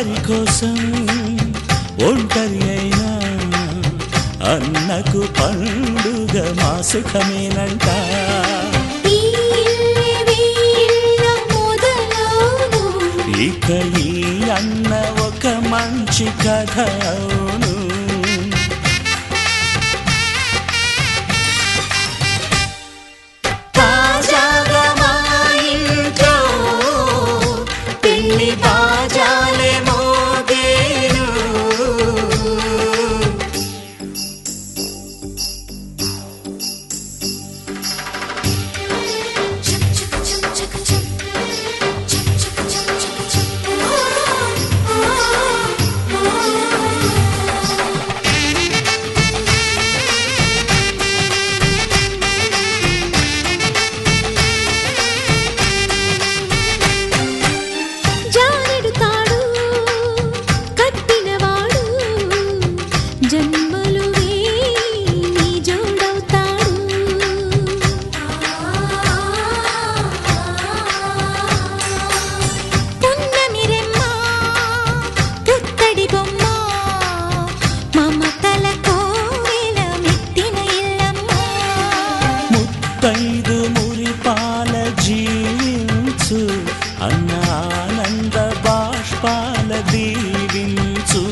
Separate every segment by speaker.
Speaker 1: అందరి కోసం ఒంటరి అయినా అన్నకు పండుగ మా సుఖమేనంట. ఇక ఈ అన్న ఒక మంచి కథ అవును. తాజాగా మా ఇంట్లో పెళ్లి బాజాలే మోగేను. ముత్తైదు మురిపాల జీవించు అన్న ఆనంద బాష్పాల దీవించు.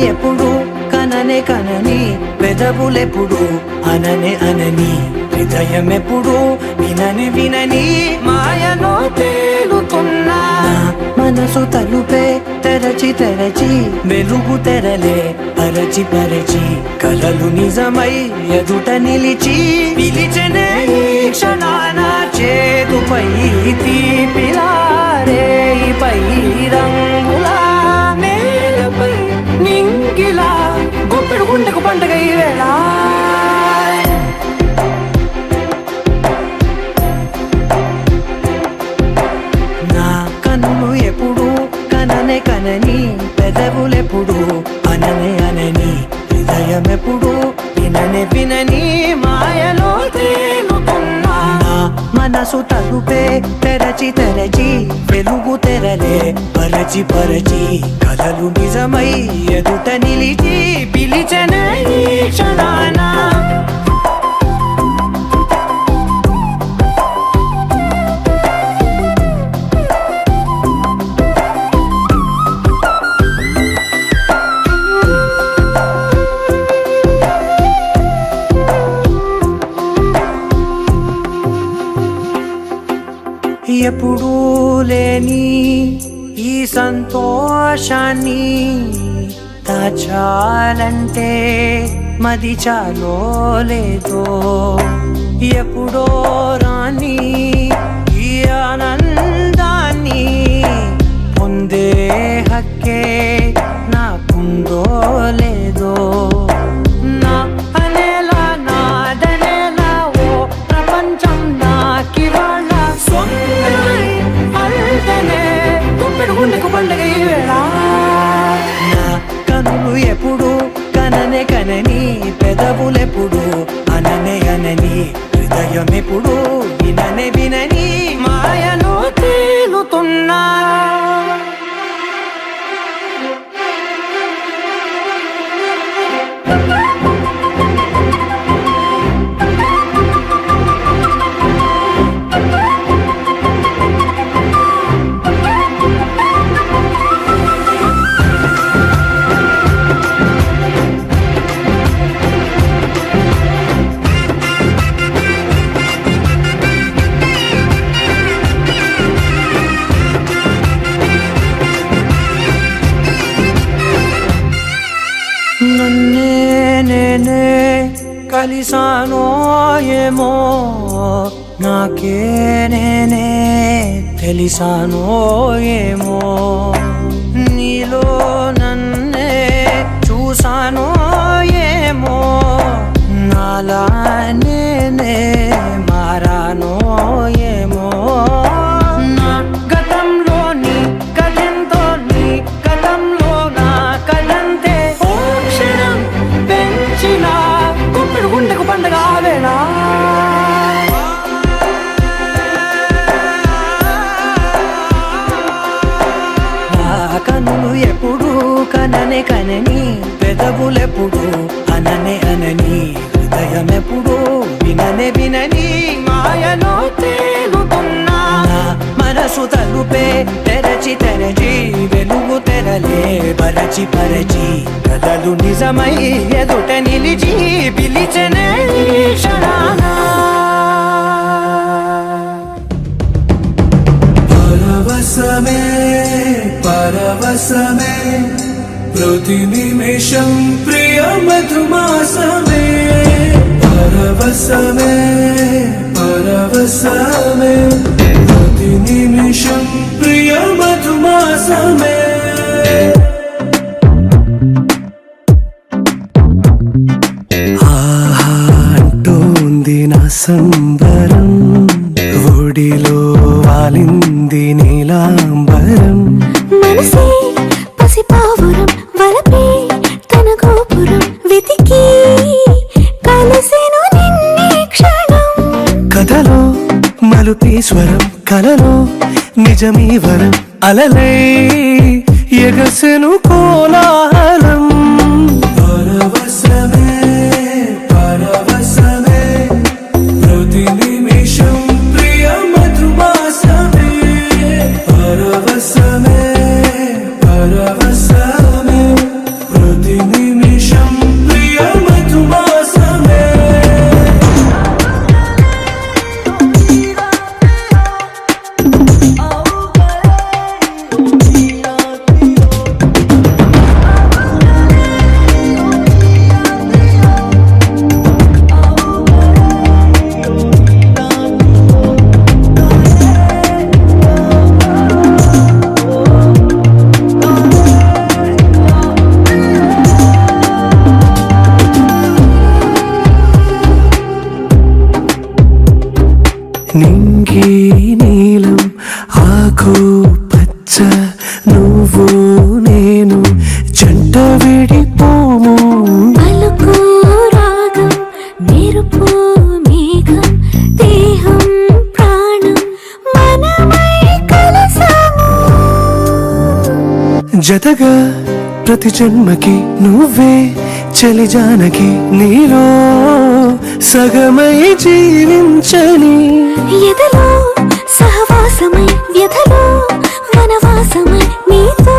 Speaker 2: ఎప్పుడు కననే కనని పెదవులెప్పుడు అననే అనని హృదయం ఎప్పుడు వినని వినని మాయలో తేలుతున్నా మనసు తలుపే తెరచి తెరచి వెలుగు తెరలే పరచి పరచి కలలు నిజమై ఎదుట నిలిచి పిలిచనే ఈ క్షణాన చేతుపై తీపిలారే పై రంగులా నేలపై నింగిలా గొప్పెడు గుండెకు పండగ ఈ వేళ నా కన్నులు ఎప్పుడు కననే కనని పెదవు మనసు తలుపే తెరచి తెరచి వెలుగు తెరలే పరచి పరచి కలలు నిజమై ఎదుట నిలిచి పిలిచనే ఈ క్షణాన ఎప్పుడూ లేని ఈ సంతోషాన్ని దాచాలంటే మది చాలో లేదో ఎప్పుడో రాని ఈ ఆనందాన్ని పొందే హక్కే నాకుందో లేదో నా అనేలా నాదనేలా ఓ ప్రపంచం నాకివాళ పండుగ నా కనులు ఎప్పుడు కననే కనని పెదవులెప్పుడు అననే అనని హృదయం ఎప్పుడు విననే వినని మాయను తేలుతున్నా నన్నే నేనే కలిసానో ఏమో నాకే నేనే తెలిసానో ఏమో నీలో నన్నే చూసానో ఏమో నాలా నేనే మారానో ఏమో నా గతంలోని కథంతో నీ గతంలో నా కథంతే గుండెకు పండుగ వేళ నా కనులు ఎప్పుడు కననే కనని పెదవులెప్పుడు అననే అనని హృదయం ఎప్పుడు విననే వినని మాయలో తేలుతున్నా నా మనసు తలుపే తెరచి తెరచి వెలుగు తెరలే పరచి పరచి కథలు నిజమై ఎదుట నిలిచి పిలిచనే క్షణాన
Speaker 3: పరవశమే పరవశమే ప్రతి నిమిషం ప్రియ మధుమాసమే పరవశమే పరవశమే ప్రతి నిమిషం ప్రియ మధుమాసమే ఆహాంటోంది నా సంబరం ఒడిలో వాలింది నీలాంబరం
Speaker 4: మనసే పసిపావురం వలపే తన గోపురం వెతికి కలిసెను నిన్నే క్షణం
Speaker 3: కథలో మలుపి స్వరం కలలో నిజమీ వరం అలలై ఎగసెను కోలాహలం పరవశమే పరవశమే ప్రతి నిమిషం ప్రియ మధుమాసమే పరవశమే పరవశమే ప్రతి నిమిషం ప్రియ మధుమాసమే నింగి నీలం ఆకు పచ్చ నువ్వు నేను జంట విడిపోము
Speaker 4: పలుకు రాగం మెరుపు మేఘం దేహం ప్రాణం
Speaker 3: జతగా ప్రతి జన్మకి నువ్వే చలి జానకి నీలో సగమై జీవించని
Speaker 4: ఎదలో సహవాసమై వ్యధలో వనవాసమై నీతో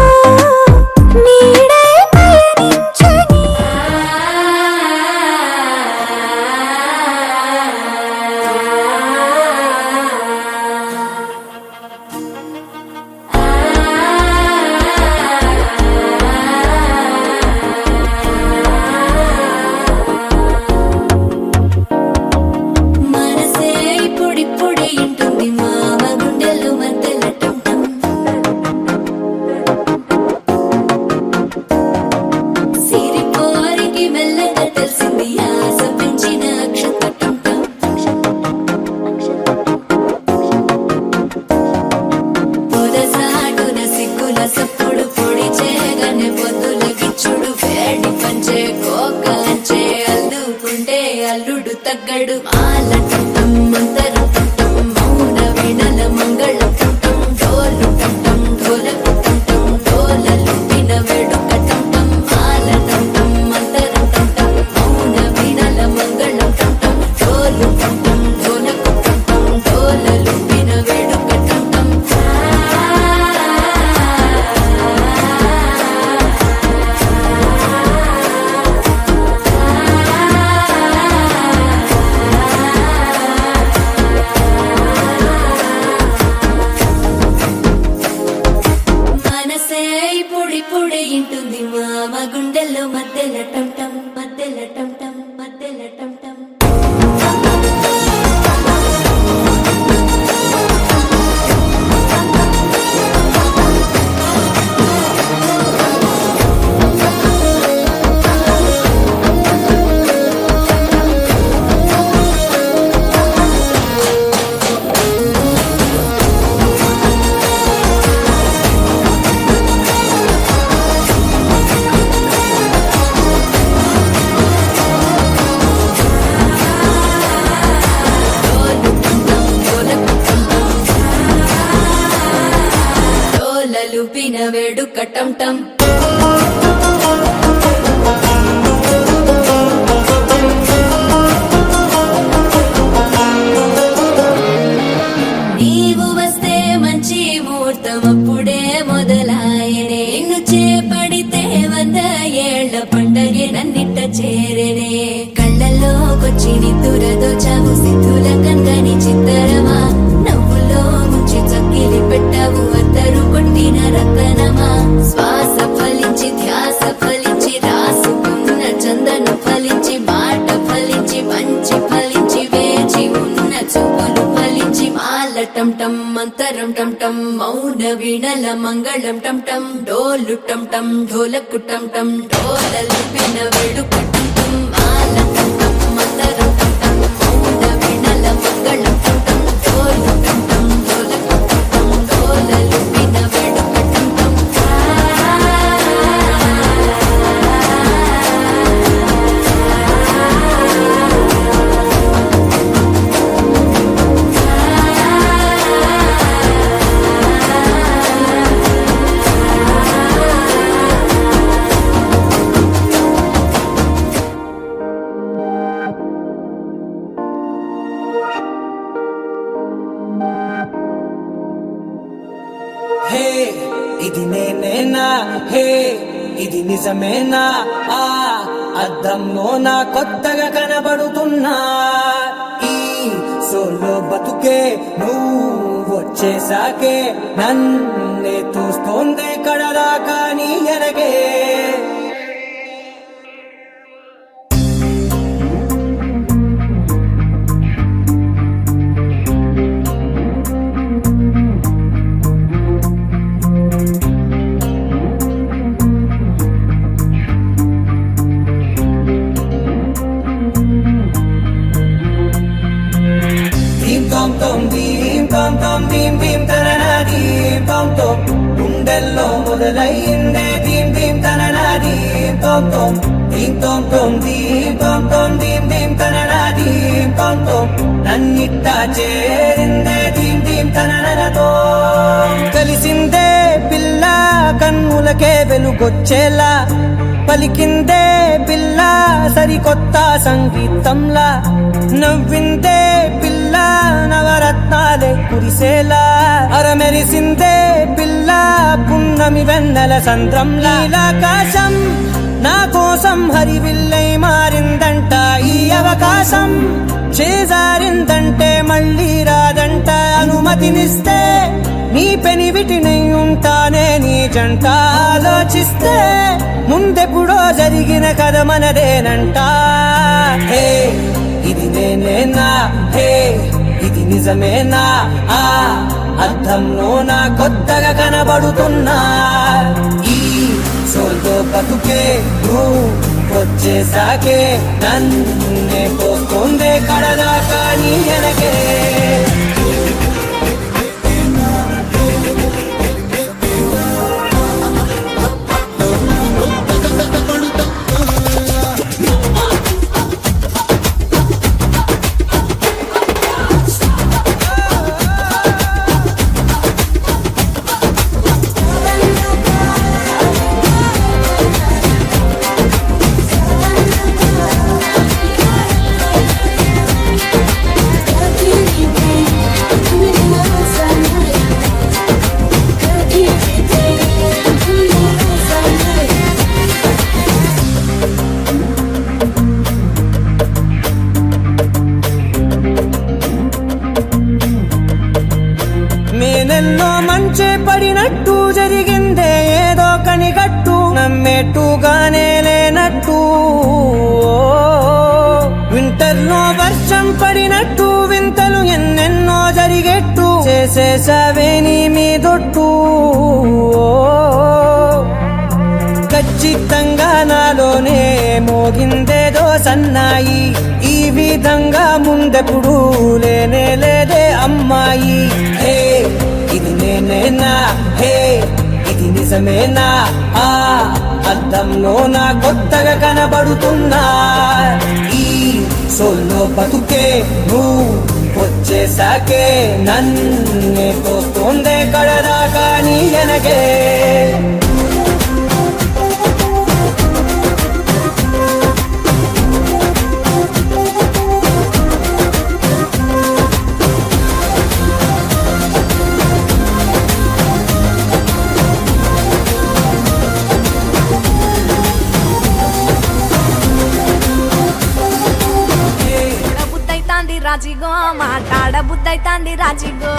Speaker 4: నీడే పయనించని మనసే ఇప్పుడిప్పుడే ఇంటుంది మామ గుండెల్లో మధ్యలో టం సిరిపోరికి మెల్లగా తెలిసింది ఆశ పెంచిన అక్షతటం పొదసాటున సిగ్గుల సప్పుడు పొడి చేయగానే పొద్దుల గిచ్చుడు వేడి పంచే కోకలంచే అల్లుకుంటే అల్లుడు తగ్గడు మాల టం మంతరం టం మౌన వీణల మంగళం టం డోలు టం ఢోలకు టం డోలలు విన వేడుక టం మాల టం మంతరం టం మౌన వీణల మంగళం టం డోలు టం ఢోలకు టం డోలలు విన వేడుక టం మనసే ఇప్పుడిప్పుడే ఇంటుంది మామ గుండెల్లో మధ్యలో టం మధ్యలో టం మధ్యలో టం డోలలు పిన వేడుక టం నీవు వస్తే మంచి ముహూర్తం అప్పుడే మొదలాయనే నిన్ను చేపడితే 100 ఏళ్ల పండగే నన్నిట్ట చేరేనే కళ్ళల్లోకొచ్చి నిద్దురదోచావు సిద్ధుల కందని చిత్తరమా నవ్వులో ముంచి చక్కిలి పెట్టావు అద్దరు కొట్టిన రతనమా శ్వాస ఫలించి ధ్యాస ఫలించి రాసుకున్న చందను ఫలించి మాట ఫలించి మంచి ఫలించి వేచి ఉన్న చూపులు ఫలించి మాల టం మంతరం టం మౌన వీణల మంగళం టం డోలు టం ఢోలకు టం డోలలు విన వేడుక టం మాల టం మంతరం టం మౌన వీణల మంగళం టం డోలు టం ఢోలకు టం డోలలు విన వేడుక టం
Speaker 2: హే ఇది నేనేనా హే ఇది నిజమేనా ఆ అద్దంలో నా కొత్తగా కనబడుతున్నా ఈ సోలో బతుకే నువ్వు వచ్చేసాకే నన్నే చూస్తోంది కడదాకా నీ ఎనగే గుండెల్లో మొదలైందే దీం దీం తననా దీం తోం తోం దీం తోం తోం దీం తోం తోం దీం దీం తననా దీం తోం తోం నన్నిట్ట చేరిందే దీం దీం తననతో కలిసిందే పిల్ల కన్నులకే వెలుగొచ్చేలా పలికిందే పిల్ల సరికొత్త సంగీతంలా నవ్విందే పిల్ల నవరత్నాలే కురిసేలా అరమెరిసిందే పిల్ల పున్నమి వెన్నెల సంద్రంలా ఆకాశం నా కోసం హరివిల్లై మారిందంట ఈ అవకాశం చేజారిందంటే మళ్ళీ రాదంట అనుమతినిస్తే నీ పెనివిటినై ఉంటానే నీ జంట ఆలోచిస్తే ముందెప్పుడో జరిగిన కథ మనదేనంట హే ఇది నేనేనా హే ఇది నిజమేనా ఆ అర్థంలో నా కొత్తగా కనబడుతున్నా ఈ సోల్తో బతుకే నువ్వు వచ్చేసాకే నన్నే పోతుందే కడదాకా నీ వెనకే మేనెన్నో మంచే పడినట్టు జరిగిందే ఏదో కనిగట్టు నమ్మేట్టుగానే లేనట్టు వింటర్లో వర్షం పడినట్టు వింతలు ఎన్నెన్నో జరిగేట్టు చేసేసావే నీ మీదొట్టు ఖచ్చితంగా నాలోనే మోగిందేదో సన్నాయి ఈ విధంగా ముందెప్పుడు లేనే లేదే అమ్మాయి హే ఇది నేనేనా హే ఇది నిజమేనా ఆ అద్దంలో నా కొత్తగా కనబడుతున్నా ఈ సోల్లో బతుకే నువ్వు వచ్చేసాకే నన్నే పోతుందే కడదాకా నీ వెనకే
Speaker 4: బుద్ధైతాంది రాజిగో మాట్లాడ బుద్ధైతాంది రాజిగో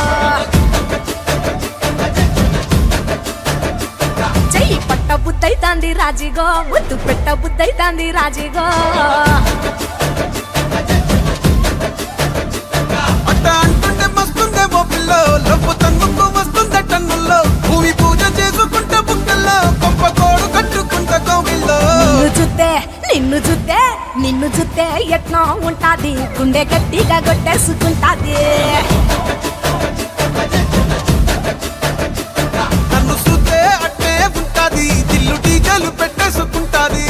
Speaker 4: చెయ్యి పట్ట బుద్ధైతాంది రాజిగో ముద్దు పెట్ట బుద్ధైతాంది రాజిగో
Speaker 5: అట్ట అంటుంటే మస్తుందేమో పిల్లో లవ్వు తన్నుకు వస్తుందే టన్నుల్లో భూమి పూజ చేసుకుంటే బుక్కల్లో గొప్ప కోడు కట్టుకుంటే కోవిల్లో
Speaker 4: నిన్ను చూస్తే ఎట్నో ఉంటాది గుండె గట్టిగా కొట్టేసుకుంటాది
Speaker 5: నన్ను చూస్తే అట్టే ఉంటాది దిల్లు టీకలు పెట్టేసుకుంటాది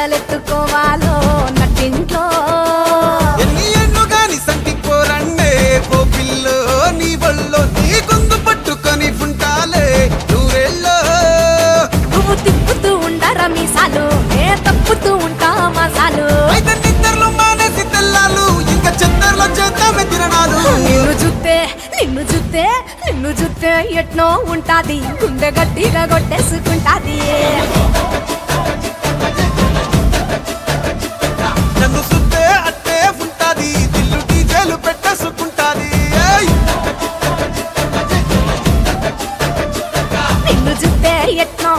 Speaker 4: పిల్లలెత్తుకోవాలో నట్టింట్లో
Speaker 5: ఎన్ని ఎన్ను గాని సంటిపోరండే ఓ పిల్లో నీ వల్లో నీ గొంతు పట్టుకొని ఉంటాలే నూరెల్లో
Speaker 4: నువ్వు తిప్పుతూ ఉండరా మీసాలు నే తప్పుతూ ఉంటా మసాలు
Speaker 5: అయితే నిద్రలో మానేసి తెల్లాలు ఇంకా చెత్తర్లో చేద్దామే తిరణాలు
Speaker 4: నిన్ను చూస్తే ఎట్నో ఉంటాది గుండె గట్టిగా కొట్టేసుకుంటాది
Speaker 5: నన్ను సుత్తే అట్టే ఉంటాది దిల్లు డీజేలు పెట్టేసుకుంటాది
Speaker 4: నిన్ను చూస్తే ఎట్నో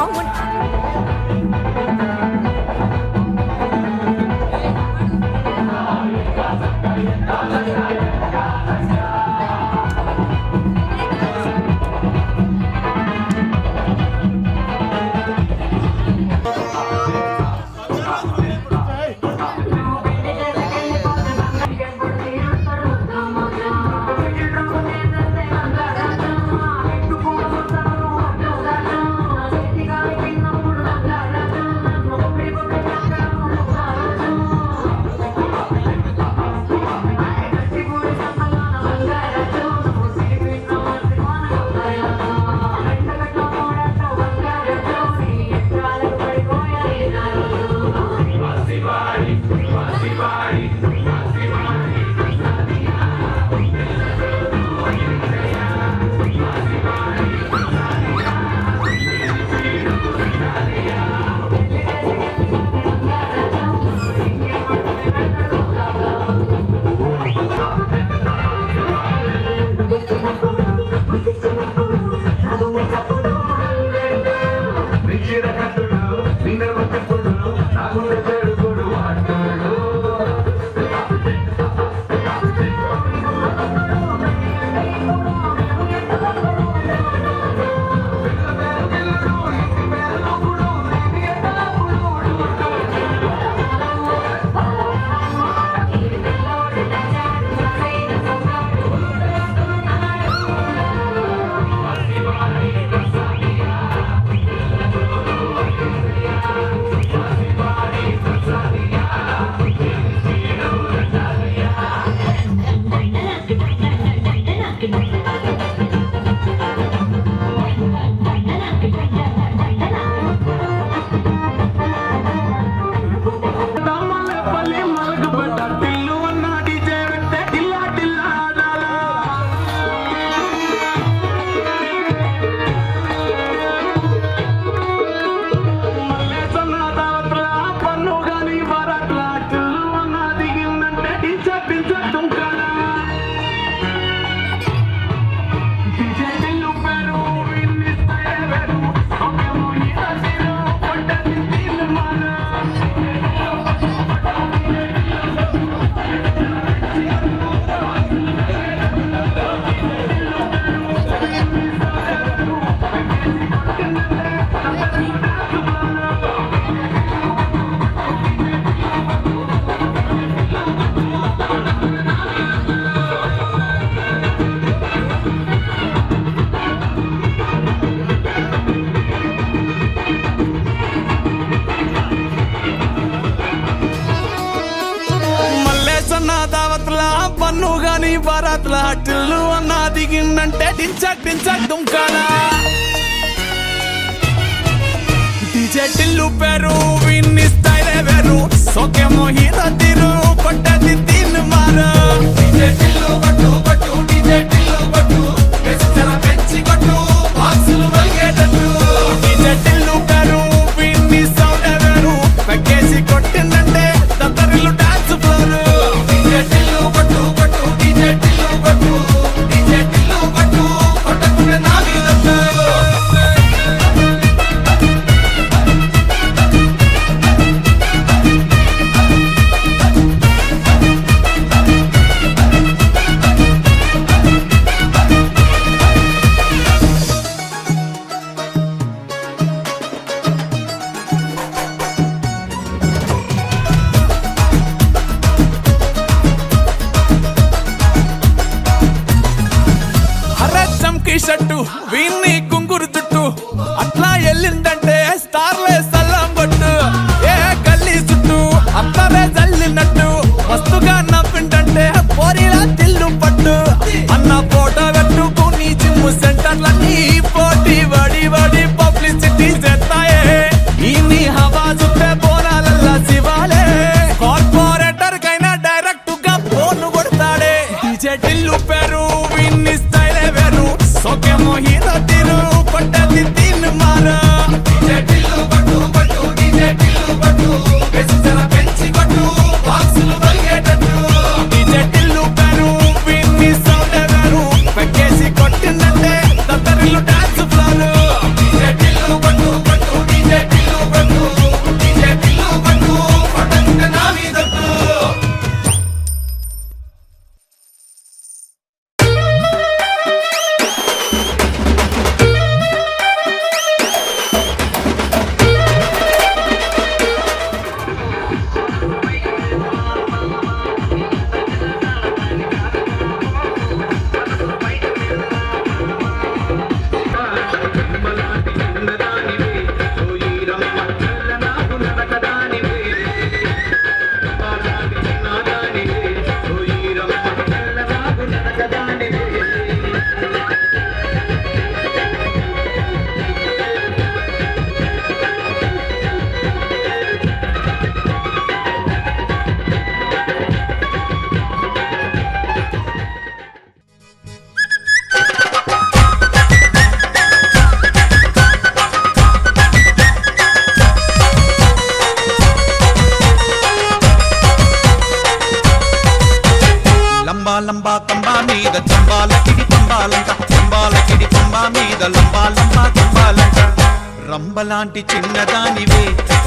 Speaker 5: పన్ను గాని బారాత్ల టిల్లు అన్న దిగిందంటే డించక్ డించక్ దుంకాలా డీజే టిల్లు పేరు విన్ని స్టైల్ వేరు సోకేమో హీరో తీరు కొట్టది తిన్ మారు డీజే టిల్లు కొట్టు కొట్టు డీజే టిల్లు కొట్టు వెచ్చన పెంచి కొట్టు బాక్సులు వలిగేటట్టు డీజే టిల్లు పేరు విన్ని సౌండ్ వేరు పెక్కేసి కొట్టిందంటే దత్తరిల్లు డాన్స్ ఫ్లోర్ డీజే టిల్లు కొట్టు కొట్టు డీజే టిల్లు కొట్టు డీజే టిల్లు కొట్టు కొట్టకుంటే నా మీద షట్టు వీన్ని కుంగురు చుట్టూ అట్లా వెళ్ళిందంటే స్టార్లే సల్లం కొట్టు ఏ గల్లీ సుట్టే బోనాలల్లా శివాలే కార్పొరేటర్ కైనా డైరెక్ట్ గా ఫోన్ కొడతాడే డీజే టిల్లు పేరు విన్ని స్టైలే వేరు సోకేమో హీరో తీరు కొట్టది తీన్ మారు డీజే టిల్లు పట్టు పట్టు డీజే టిల్లు పట్టు బెస్సల పెంచి కొట్టు బాక్సులు వరిగేటట్టు డీజే టిల్లు పేరు విన్ని సౌండ్ వేరు పెక్కేసి కొట్టిందంటే తత్తరిల్లు డాన్స్ ఫ్లోర్ డీజే టిల్లు పట్టు పట్టు డీజే టిల్లు పట్టు డీజే టిల్లు పట్టు పట్టంటే నా మీదట్టు లంబా లంబా కంబా మీద తంబాలకిడి తంబాలంట తంబాలకిడి కంబా మీద లంబా లంబా తంబాలంట రంబలాంటి చిన్నదానివే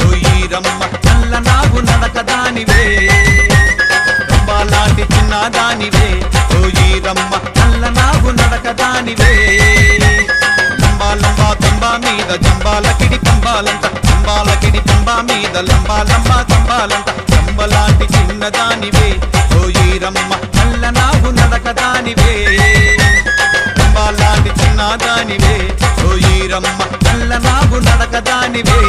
Speaker 5: ఓయి రమ్మ నల్ల నాగు నడకదానివే రంబలాంటి చిన్నదానివే ఓయి రమ్మ నల్ల నాగు నడకదానివే లంబా లంబా తంబా మీద జంబాలకిడి తంబాలంట తంబాలకిడి తంబా మీద లంబా లంబా తంబాలంట రంబలాంటి చిన్నదానివే ఓయి రమ్మ నల్ల నాగు నడకదానివే రంబాలాంటి చిన్నదానివే ఓయి రమ్మ నల్ల నాగు నడకదానివే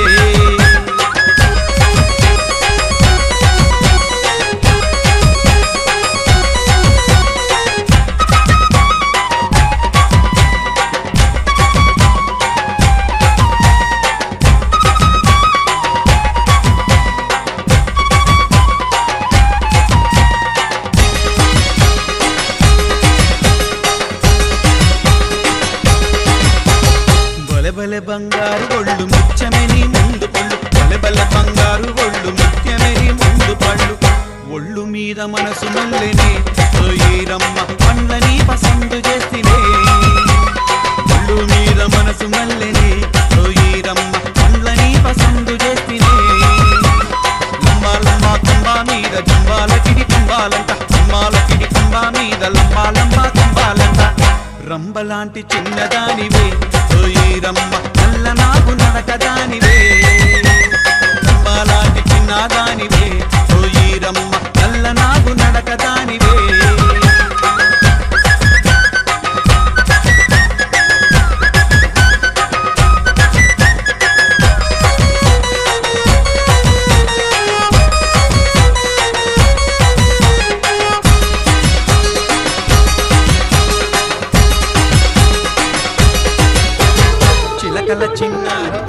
Speaker 5: బలె బంగారు ఒళ్ళు ముత్యమని ముందు పళ్ళు బలె బంగారు ఒళ్ళు ముత్యమని ముందు పళ్ళు ఒళ్ళు మీద మనసు మల్లెనే ఓయీరమ్మ పండ్లని పసందు చేసినే ఒళ్ళు మీద మనసు మల్లెనే ఓయీరమ్మ పండ్లని పసందు చేసినే లంబా లంబా తంబా మీద జంబాలకిడి తంబాలంట జంబాలకిడి తంబా మీద లంబా లంబా తంబాలంట రంబలాంటి చిన్నదానివే ఓయి రమ్మ నల్ల నాగు నడకదానివే రంబలాంటి చిన్నదానివే ఓయి రమ్మ నల్ల నాగు నడకదానివే చిలకల చిన్నారి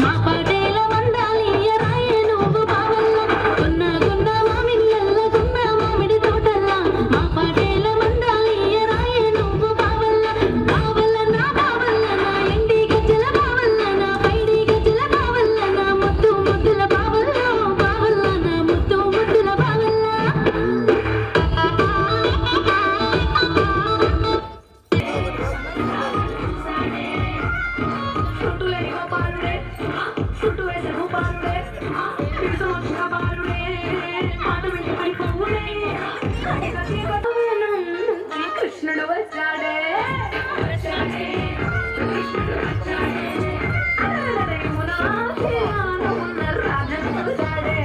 Speaker 6: కృష్ణుడు వచ్చాడే రాజు వచ్చాడే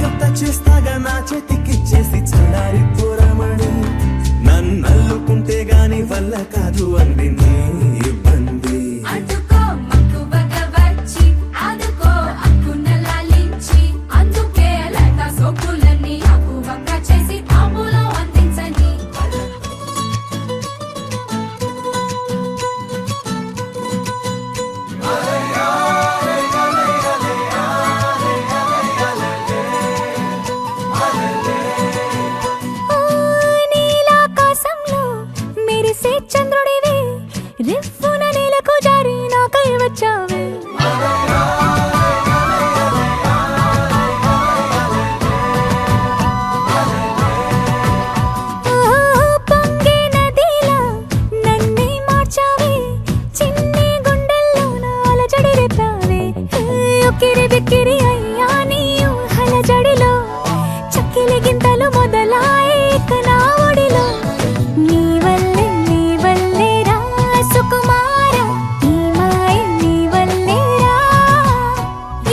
Speaker 3: జత చేస్తాగా నా చేతికిచ్చేసి చల్లారి పోరమణి నన్నల్లుకుంటే గాని వల్ల కాదు అంది నీ ఇబ్బంది
Speaker 4: అందుకో మక్కువగా వచ్చి ఆదుకో అక్కున లాలించి అందుకే లేక సోకులన్నీ అక్కువగా చేసి తాంబూలం అందించని నీలాకాశంలో మెరిసే చంద్రుడివి రివ్వున నేలకు జారి నాకై వచ్చావే పొంగే నదిలా నన్నే మార్చావే చిన్ని గుండెల్లో నాల జడి రేపావే ఉక్కిరి బిక్కిరి అయ్యా నీ ఊహల జడిలో చక్కిలి గింతలు మొదలాయే ఇక నా ఒడిలో నీ వల్లే రా సుకుమార నీ మాయ నీ వల్లే రా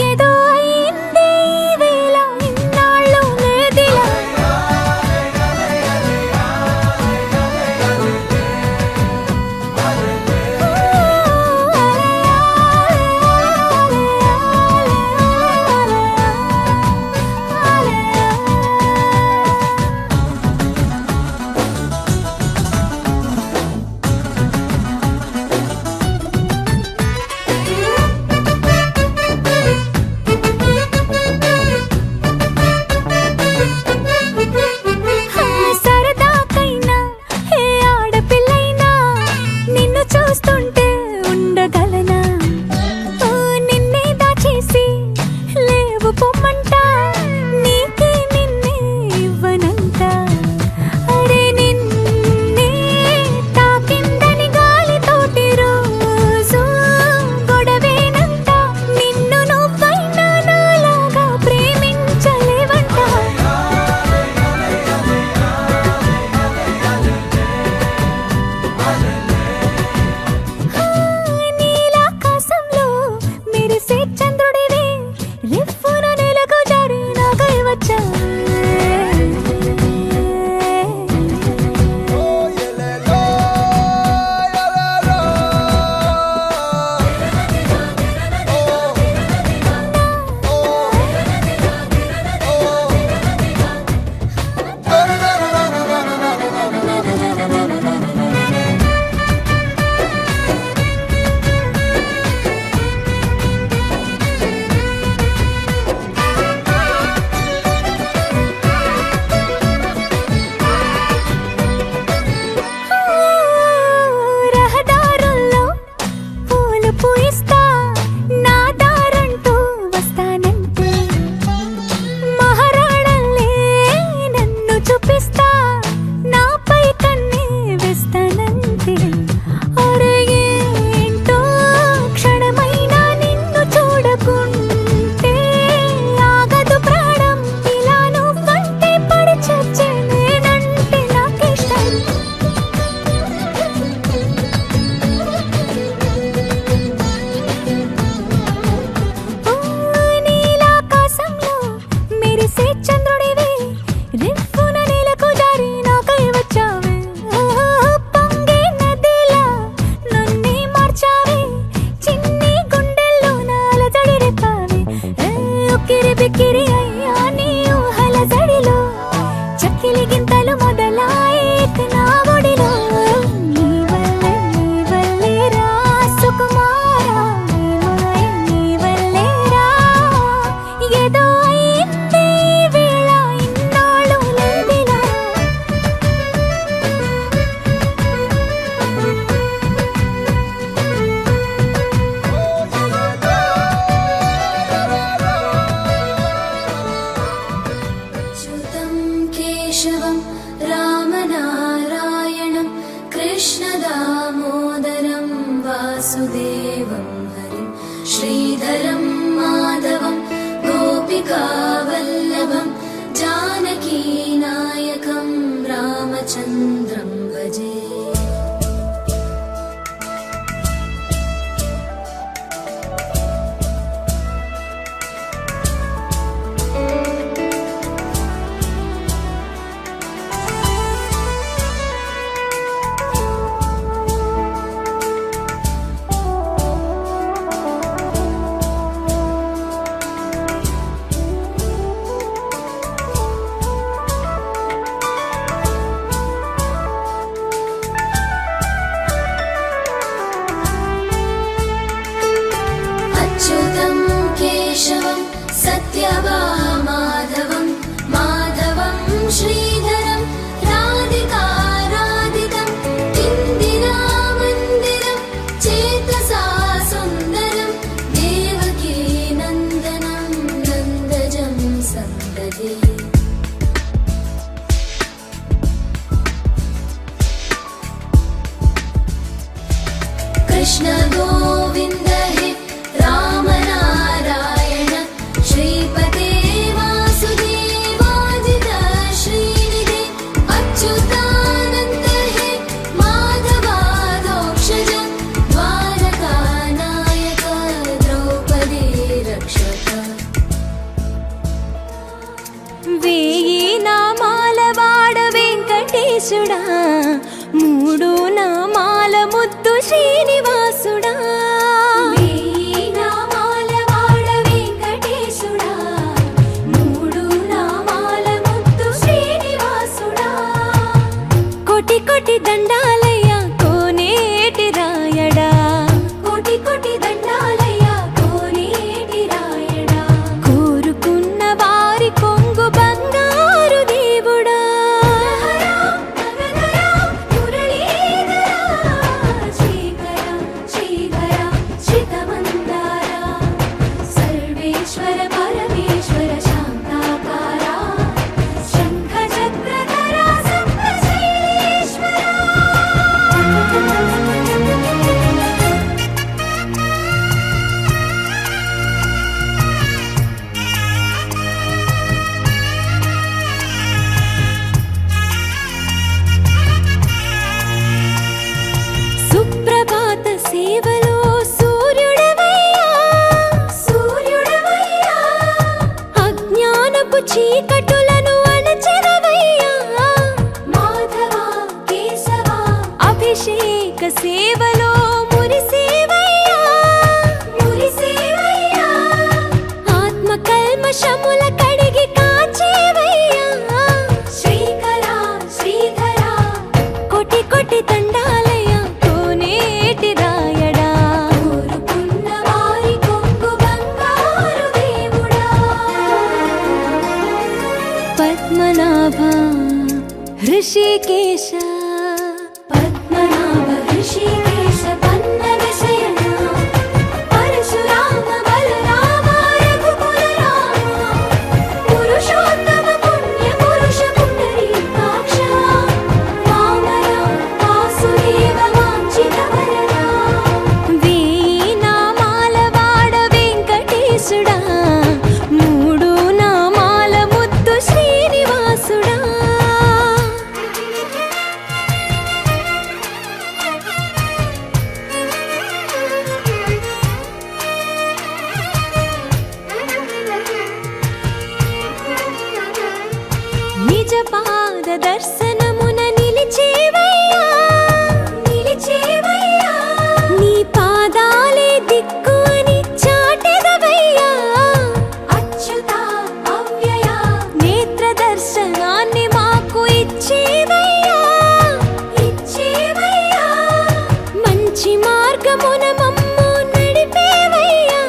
Speaker 4: ఏదో అయింది ఈ వేళ ఇన్నాళ్ళు లేదిలా సరదాకైనా ఏ ఆడపిల్లైనా నిన్ను చూస్తుంటే ఉండగలనా నిన్నే దాచేసి లేవు పొమ్మంట నీకే నిన్నే ఇవ్వనంట అరే నిన్నే తాకిందని గాలితోటి రోజు గొడవేనంట నిన్ను నువ్వైనా నాలాగా ప్రేమించలేవంట నీలాకాశంలో మెరిసే చంద్రుడివి రివ్వున నేలకు జారి నాకై వచ్చావే రహదారుల్లో పూలు పూయిస్తా నా దారంటూ వస్తానంటే మహారాణల్లే నన్ను చూపిస్తా నాపై కన్నే వేస్తానంటే అరే ఏంటో క్షణమైనా నిన్ను చూడకుంటే ఆగదు ప్రాణం ఇలా నువ్వంటే పడి చచ్చే నేనంటే నాకిష్టం నీలాకాశంలో మెరిసే చంద్రుడివి రివ్వున నేలకు జారి నాకై వచ్చావే పొంగే నదిలా నన్నే మార్చావే చిన్ని గుండెల్లో నాల జడి రేపావే ఉక్కిరి బిక్కిరి అయ్యా నీ ఊహల జడిలో చక్కిలి గింతలు మొదలాయే ఇక నా ఒడిలో నీ వల్లే రా సుకుమార నీ మాయ నీ వల్లే రా ఏదో అయింది ఈ వేళ ఇన్నాళ్ళు లేదిలా च्युतं केशवं रामनारायणं कृष्णदामोदरं वासुदेवं हरिं श्रीधरं माधवं गोपिकावल्लभं जानकीनायकं रामचन्द्रं भजे कृष्ण गोविन्द हे राम नारायण श्रीपते वासुदेवाजित श्रीनिधे अच्युतानन्द हे माधवादोक्षज द्वारकानायक द्रौपदी रक्षक
Speaker 7: వేయి నామాల వాడ వెంకటేశుడా మూడు నామాల ముద్దు శ్రీనివాసుడా
Speaker 4: వేయి నామాల వాడ వెంకటేశుడా మూడు నామాల ముద్దు శ్రీనివాసుడా
Speaker 7: కోటి కోటి దండాలయ్యా కోనేటి రాయడా
Speaker 4: కోటి కోటి దండాలయ్యా కోనేటి రాయడా
Speaker 7: కోరుకున్న వారి కొంగు బంగారు దేవుడా
Speaker 4: సర్వేశ్వర పరమేశ్వర శాంతాకారా శంఖ చక్రధరా సప్తశైలేశ్వరా
Speaker 7: సుప్రభాత సేవలో సూర్యుడవయ్యా
Speaker 4: సూర్యుడవయ్యా
Speaker 7: అజ్ఞానపు చీకటులను అణచెదవయ్యా
Speaker 4: మాధవ కేశవ
Speaker 7: అభిషేక సేవలో మురిసేవయ్యా
Speaker 4: మురిసేవయ్యా
Speaker 7: ఆత్మ కల్మషముల కడిగి కాచేవయ్యా
Speaker 4: శ్రీకర శ్రీధర
Speaker 7: కోటి కోటి దండాలయ్యా కోనేటి రాయడా
Speaker 4: కోరుకున్న వారి కొంగు బంగారు దేవుడా
Speaker 7: పద్మనాభ హృషికేశ
Speaker 4: పద్మనాభ ఋషికేశ పన్నగ శయన పరశురామ బలరామ రఘుకుల రామ పురుషోత్తమ పుణ్య పురుష పుండరీకాక్ష వామన వాసుదేవ వాంఛిత వరదా
Speaker 7: వేయి నామాల వాడ వెంకటేశుడా మూడు నామాల ముద్దు శ్రీనివాసుడా నిజ పాద దర్శనమున నిలిచేవయ్యా
Speaker 4: నిలిచేవయ్యా
Speaker 7: నీ పాదాలే దిక్కు అని చాటెదవయ్యా
Speaker 4: అచ్యుత అవ్యయ
Speaker 7: నేత్ర దర్శనాన్ని మాకు ఇచ్చేవయ్యా
Speaker 4: ఇచ్చేవయ్యా
Speaker 7: మంచి మార్గమున మమ్ము నడిపేవయ్యా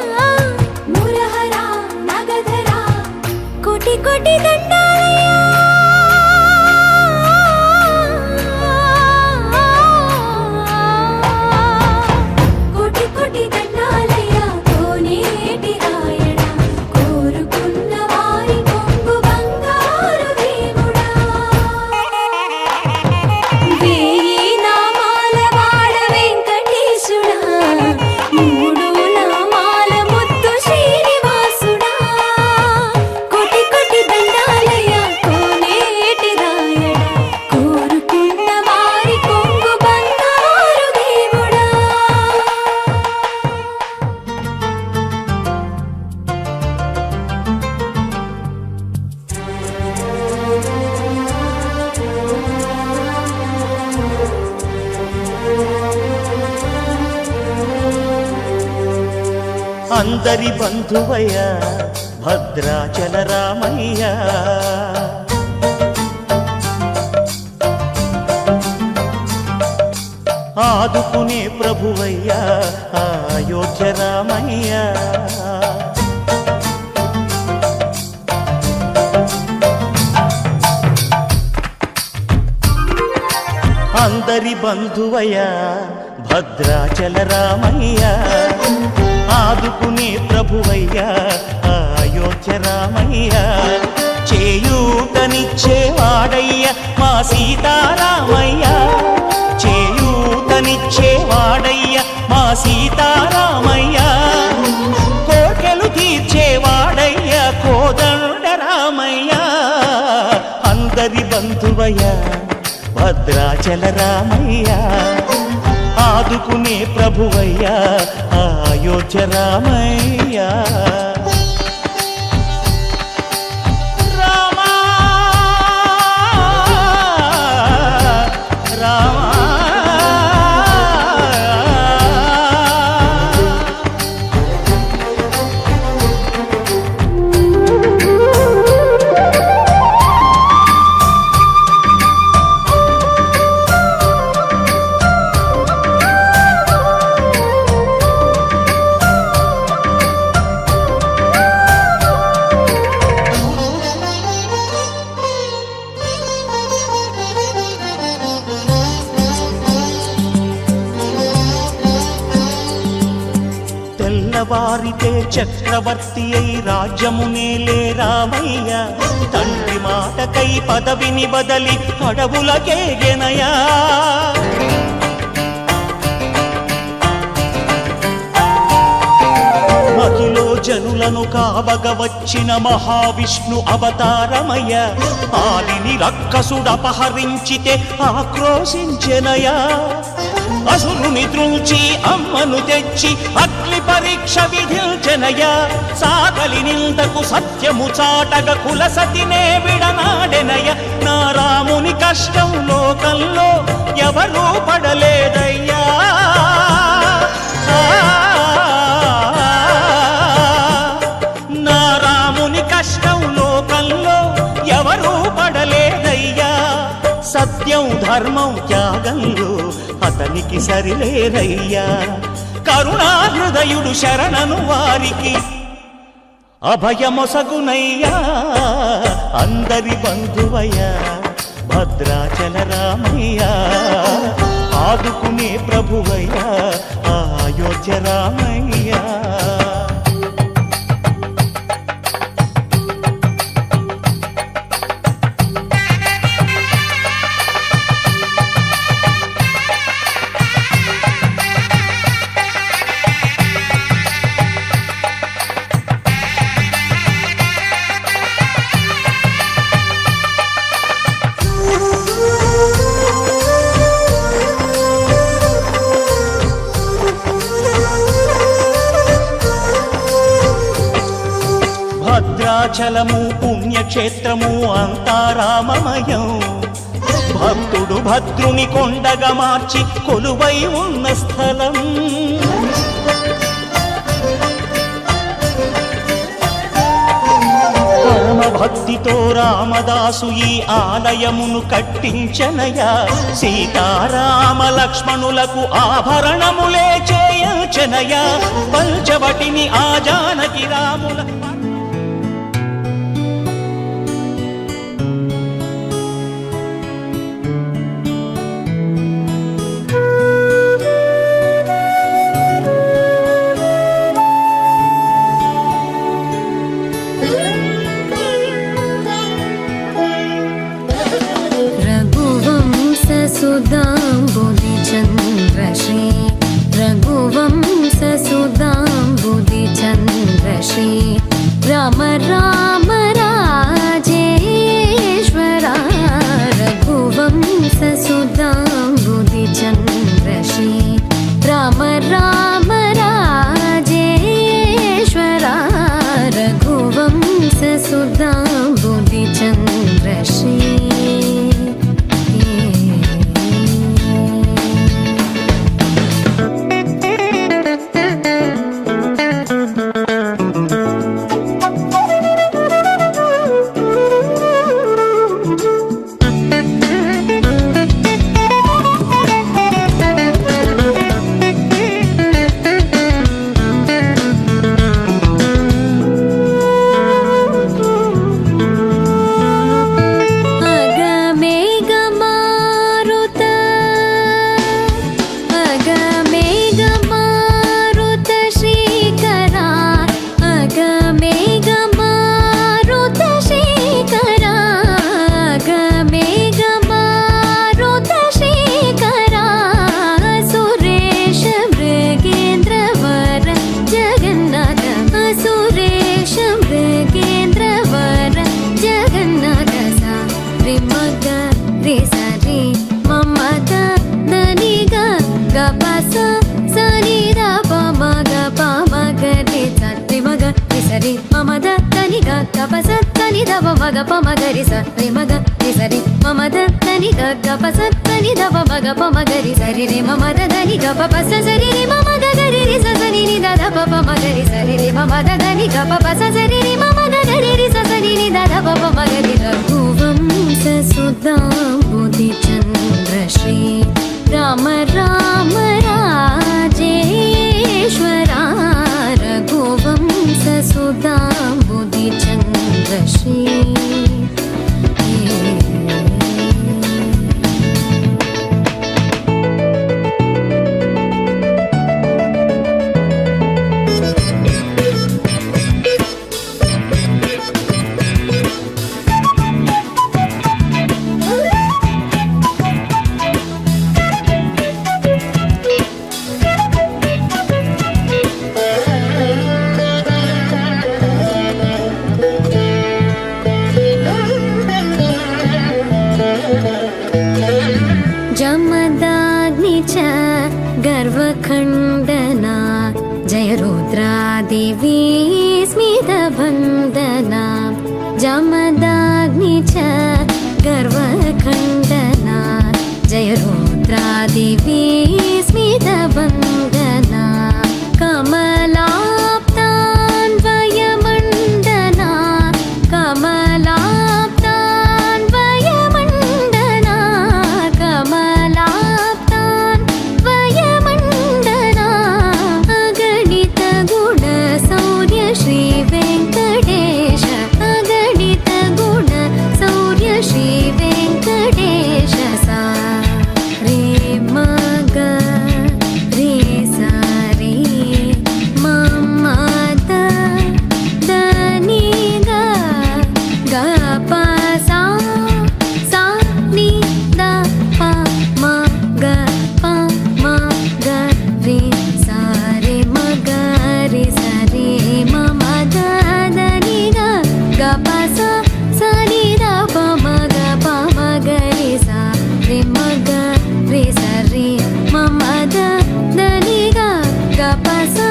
Speaker 4: మురహర నగధర
Speaker 7: కోటి కోటి దండాలయ్యా
Speaker 4: కోటి కోటి దండాలయ్యా కోనేటి రాయడా కోరుకున్న వారి కొంగు బంగారు దేవుడా
Speaker 7: వేయి నామాల వాడ వెంకటేశుడా మూడు నామాల ముద్దు శ్రీనివాసుడా కోటి కోటి దండాలయ్యా కోనేటి రాయడా కోరుకున్న వారి కొంగు బంగారు దేవుడా
Speaker 1: అందరి బంధువయ్య భద్రాచల రామయ్య ఆదుకునే ప్రభువయ్య అయోధ్య రామయ్య అందరి బంధువయ్య భద్రాచల రామయ్య ఆదుకునే ప్రభువయ్య అయోధ్య రామయ్య చేయూతనిచ్చేవాడయ్య మా సీతారామయ్య చేయూతనిచ్చేవాడయ్య మా అందరి బంధువయ్య భద్రాచల రామయ్య ఆదుకునే ప్రభువయ్య అయోధ్య రామయ్య రామా రామా తెల్లవారితే చక్రవర్తి అయి రాజ్యమునేలే రామయ్య తండ్రి మాటకై పదవిని బదలి అడవులకేగెనయా మహిలో జనులను కావగ వచ్చిన మహావిష్ణు అవతారమయ్య ఆలిని రక్కసుడపహరించితే ఆక్రోశించెనయా అసురుని త్రుంచి అమ్మను తెచ్చి అగ్ని పరీక్ష విధించెనయ సాగలి నిందకు సత్యము చాటగ కులసతినే విడనాడెనయ నా రాముని కష్టం లోకంలో ఎవరూ పడలేదయ్యా నా రాముని కష్టం లోకంలో ఎవరూ పడలేదయ్యా సత్యం ధర్మం త్యాగంలో అతనికి సరిలేరయ్యా కరుణాహృదయుడు శరణను వారికి అభయమొసగునయ్యా అందరి బంధువయ్య భద్రాచల రామయ్య ఆదుకునే ప్రభువయ్య అయోధ్య రామయ్య భద్రాచలము పుణ్యక్షేత్రము అంతా రామమయం భక్తుడు భద్రుని కొండగా మార్చి కొలువై ఉన్న స్థలం పరమ భక్తితో రామదాసు ఈ ఆలయమును కట్టించనయా సీతారామ లక్ష్మణులకు ఆభరణములే చేయించనయా పంచవటిని ఆ జానకి రాముల
Speaker 7: रघुवंशसुधाम्बुधिचन्द्रश्री रघुवंशसुधाम्बुधिचन्द्रश्री దవ మగ ప మగరి స రి మగ రి సరి మమ దని గ గ ప స ని దవ మగ ప మగరి సరి రి మమ దని గ ప స సరి రి మమ గ గరి రి స సని ని ద ద ప ప మగరి సరి రి మమ దని గ ప స సరి రి మమ గ గరి రి స సని ని ద ద ప ప మగరి రఘువంశ సుధాంబుధి చంద్ర శ్రీ రామ రామ రాజేశ్వరా రఘువంశ సుధాంబుధి చంద్ర శ్రీ जमदाग्नि च गर्वखण्डना जय रुद्रादेवी स्मितवन्दना जमदाग्नि च गर्वखण्डना जय रुद्रादेवी स्मितवन्दना कमलाप्तान्वयमण्डना कमलाप्तान्वयमण्डना कमलाप्तान्वयमण्डना अगणित गुण सौर्य श्री वेङ्कटेश अगणित गुण सौर्य श्री वेङ्कटेश सा रे मग रे सा रे मम द नी ग ग प सा सा नि द प म ग प म ग रे सा रे म ग रे सा रे म म द नि ग ग प सा सा नि द प म ग प म ग रे सा रे म ग रे सा रे म म द नि ग ग प सा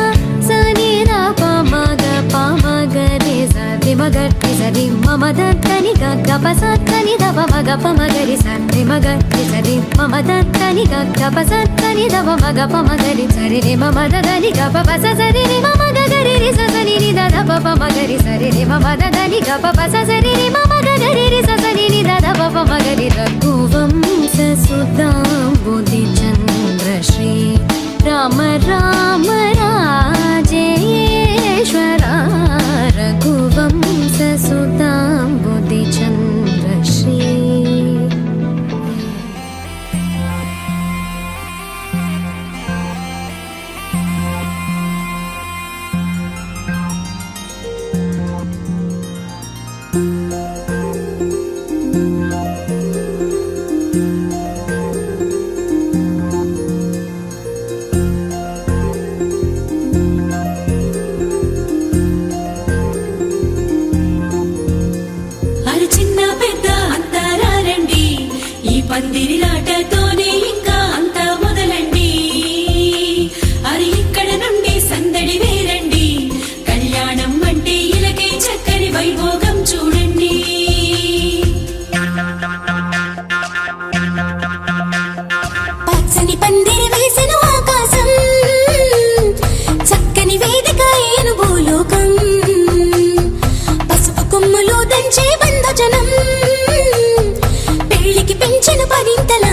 Speaker 7: सा नि द प म ग प म ग रे सा रे म ग रे सा रे म म द नि ग ग प सा नि द प म ग प म ग रे सा रे म ग रे सा रे म म द नि ग ग प सा नि द प म ग प म ग रे सा रे रे म म द नि ग प प सा सा रे रे म म ग ग रे रे सा सा नि नि द द प प म ग रे सा रे रे म म द नि ग प प सा सा रे रे म म ग ग रे रे सा सा नि नि द द प प म ग रे रघुवंश सुधांबुधि चंद्र श्री राम राम राजेश्वरा रघुवंश सुधांबुधि चंद्र श्री
Speaker 8: అరి చిన్న పెద్ద అంతా రండి ఈ పందిరి లాటతోనే ఇంకా అంతా మొదలండి అరి ఇక్కడ నుండి సందడి వేరండి కళ్యాణం అంటే ఇలకే చక్కని వైభోగం చూడండి పచ్చని పందిరి వేసిన ఆకాశం చక్కని వేదిక ఏను భూలోకం పసుపు కొమ్ములు దంచే బంధజనం పెళ్లికి పెంచిన పరింతల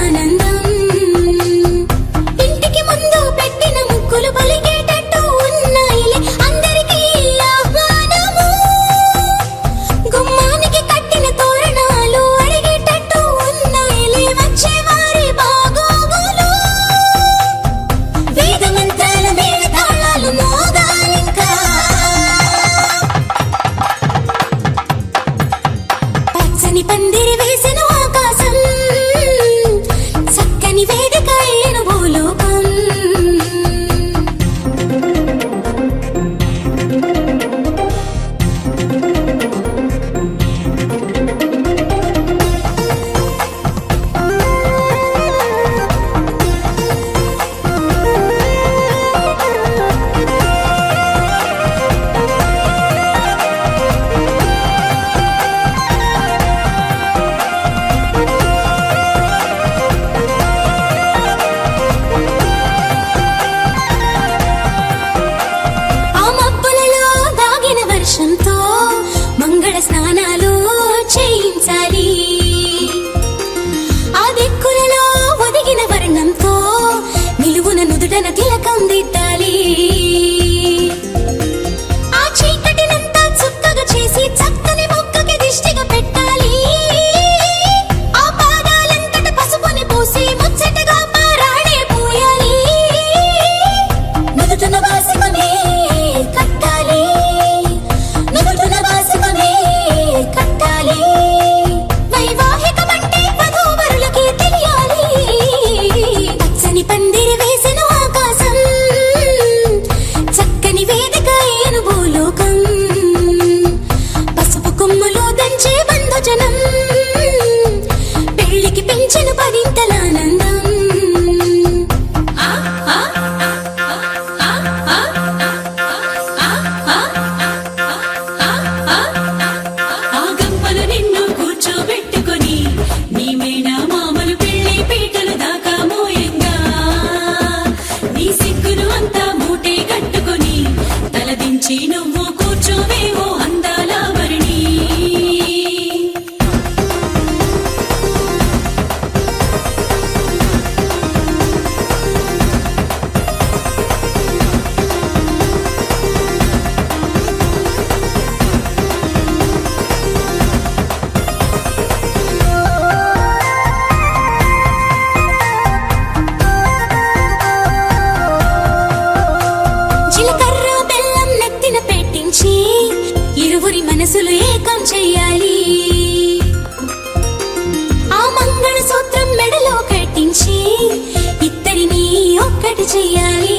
Speaker 8: చెయ్యాలి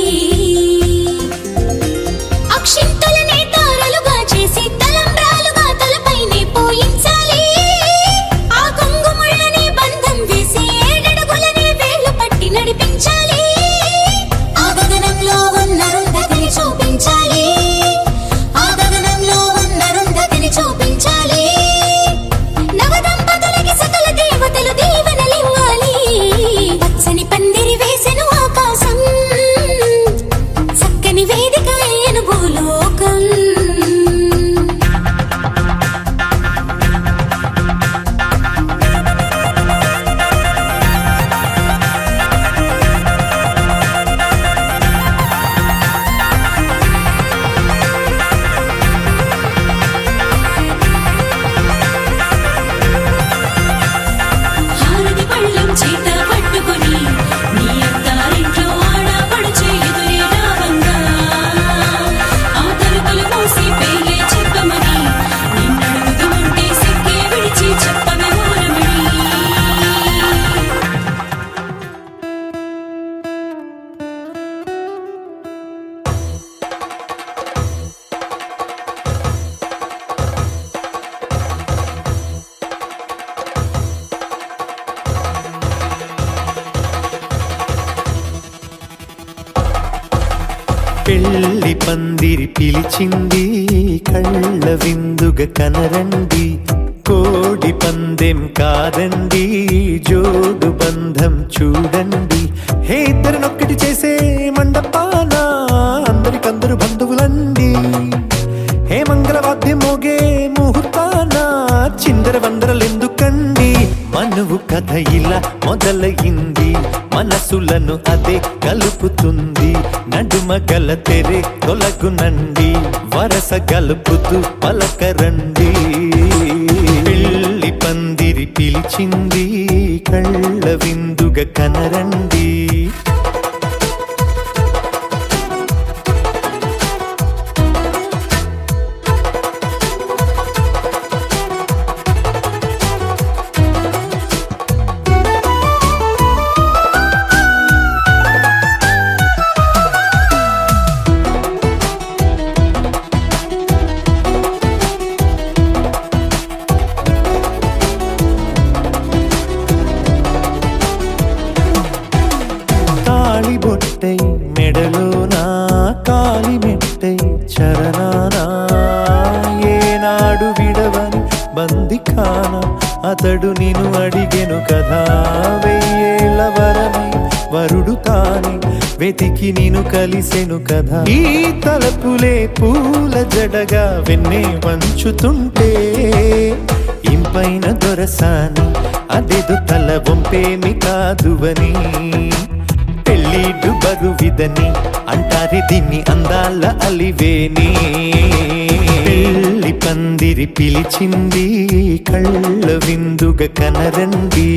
Speaker 8: అక్షింతలనే తారలుగా చేసి తలంబ్రాలుగా తలపైనే పోయించాలి ఆ కొంగుముళ్ళని బంధం వేసి ఏడడుగులనే వేళ్ళు పట్టి నడిపించాలి ఆ గగనంలో ఉన్న రుంధతిని చూపించాలి ఆ గగనంలో ఉన్న రుంధతిని చూపించాలి నవదంపతులకి సకల దేవతలు దీవెనలివ్వాలి పచ్చని పందిరి వేసెను ఆకాశం చక్కని వేదిక అయ్యను భూలోకం హారతి పళ్ళం చేత పట్టుకొని నీ అత్తారింట్లో ఆడపడుచు ఎదురే రావంగా ఆ తలుపులు మూసి పేలే చెప్పమని నిన్నడుగుతూ ఉంటే సిక్కే విడిచి చెప్పవే ఊరమణి
Speaker 3: పెళ్లి పందిరి పిలిచింది కళ్ళ విందుగ కనరండి కోడి పందెం కాదండి జోడు బంధం చూడండి హే ఇద్దరినొక్కటి చేసే మండపాన అందరికందరు బంధువులండి హే మంగళవాద్యం మోగే ముహూర్తాన చిందర వందరలెందుకండి మనువు కథ ఇలా మొదలయింది మనసులను అదే కలుపుతుంది నడుమ గల తెరే తొలగునండి వరస గలుపుతూ పలకరండి పెళ్లి పందిరి పిలిచింది కళ్ళ విందుగ కనరండి బొట్టై మెడలోనా కాలి మెట్టై చరణానా ఏనాడు విడవని బందిఖాన అతడు నిన్ను అడిగెను కదా వెయ్యేళ్ళ వరమై వరుడు తానే వెతికి నిన్ను కలిసెను కదా ఈ తలపులే పూల జడగా వెన్నే వంచుతుంటే ఇంపైన దొరసాని అదేదో తల వంపేమి కాదువని పెళ్ళిడు బరువిదని అంటారే దీన్ని అందాల అలివేని పెళ్లి పందిరి పిలిచింది కళ్ళ విందుగ కనరండి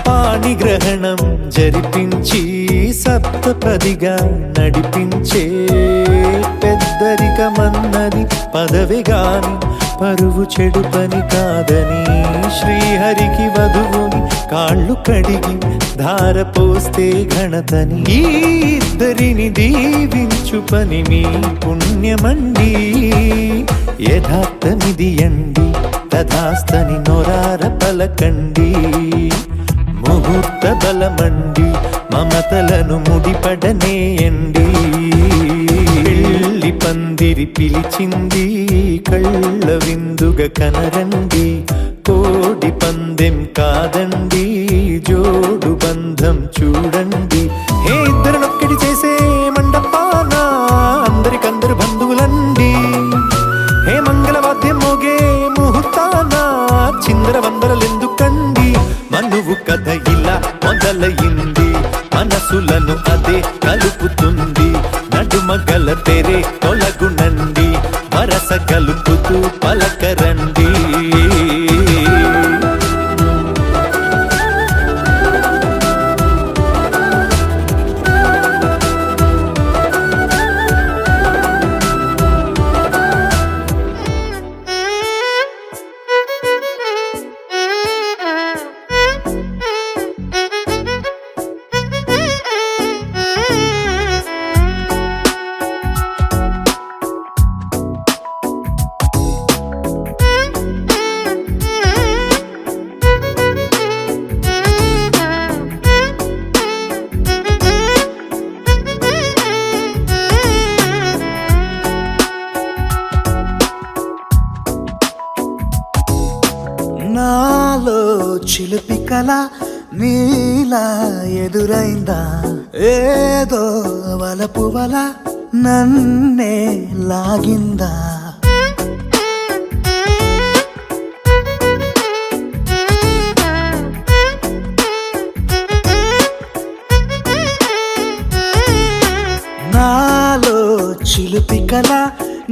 Speaker 3: పాణిగ్రహణం జరిపించి సప్తపదిగా నడిపించే పెద్దరికమన్నది పదవి గాని పరువు చెడు పని కాదని శ్రీహరికి వధువుని కాళ్ళు కడిగి ధార పోస్తే ఘనతని ఈ ఇద్దరిని దీవించు పని మీ పుణ్యమండి యథార్థమిది అండి తథాస్తని నొరార పలకండి ముహూర్త బలమండి మమతలను ముడిపడనేయండి పెళ్లి పందిరి పిలిచింది కళ్ళ విందుగ కనరండి కోడి పందెం కాదండి మంగళవాద్యం మోగే ముహూర్తాన చిందరవందరలెందుకండి మనువు కథ ఇలా మొదలయింది మనసులను అదే కలుపుతుంది నడుమగల తెరే తొలగునండి వరస కలుపుతూ పలకరండి
Speaker 9: నాలో చిలిపి కళ నీలా ఎదురైందా ఏదో వలపు వల నన్నే లాగిందా నాలో చిలిపి కళ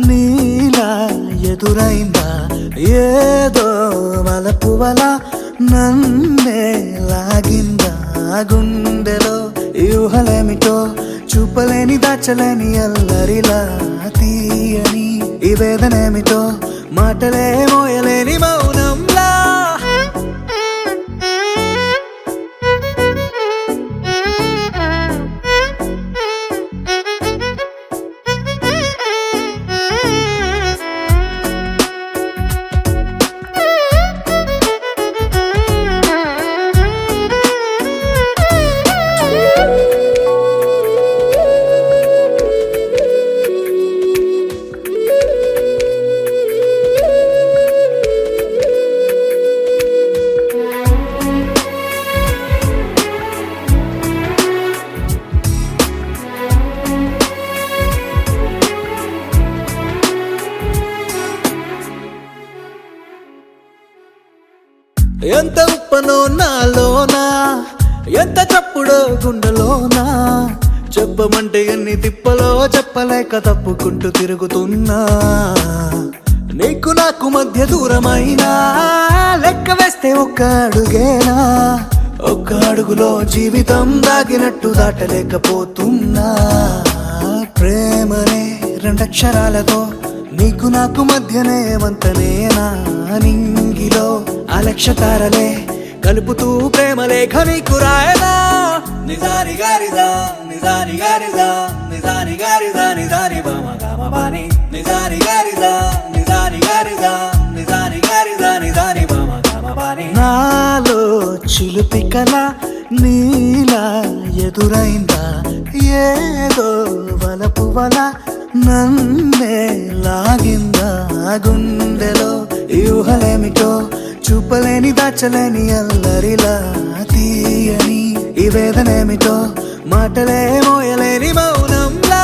Speaker 9: నీలా ఎదురైందా ఏదో వలపు వల నన్నే లాగిందా గుండెలో యూహలేమిటో చూపలేని దాచలేని అల్లరిలా తీయని ఈ వేదనేమిటో మాటలే మోయలేని మౌనంలా ఎంత ఉప్పనో నాలోనా ఎంత చప్పుడో గుండెలోనా చెప్పమంటే ఎన్ని తిప్పలో చెప్పలేక తప్పుకుంటూ తిరుగుతున్నా నీకు నాకు మధ్య దూరమైనా లెక్క వేస్తే ఒక్క అడుగేనా ఒక్క అడుగులో జీవితం దాగినట్టు దాటలేకపోతున్నా ప్రేమనే రెండక్షరాలతో నీకు నాకు మధ్యనే వంతనేనా నింగిలో అలక్ష తారలే కలుపుతూ ప్రేమ లేఖ నీకు రాయనా నిజాని గారిదా నిజాని గారిదా నిజాని గారిదా నిజాని బామ గామ బాని నిజాని గారిదా నిజాని గారిదా నిజాని గారిదా నిజాని బామ గామ బాని నాలో చిలిపి కళ నీలా ఎదురైందా ఏదో వలపు వల నన్నే లాగిందా గుండెలో యూహలేమిటో చూపలేని దాచలేని అల్లరిలా తీయని ఈ వేదనేమిటో మాటలే మోయలేని మౌనంలా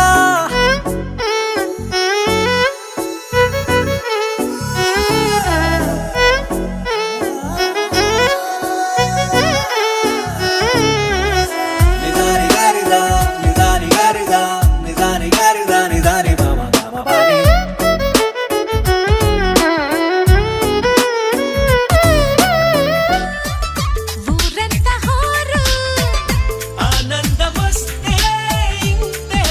Speaker 9: నిజాని గారిదా నిజాని గారిదా నిజాని గారిదా నిజాని బామ గామ బాని
Speaker 8: ఊరంతా హోరు
Speaker 1: ఆనందమొస్తే ఇంతే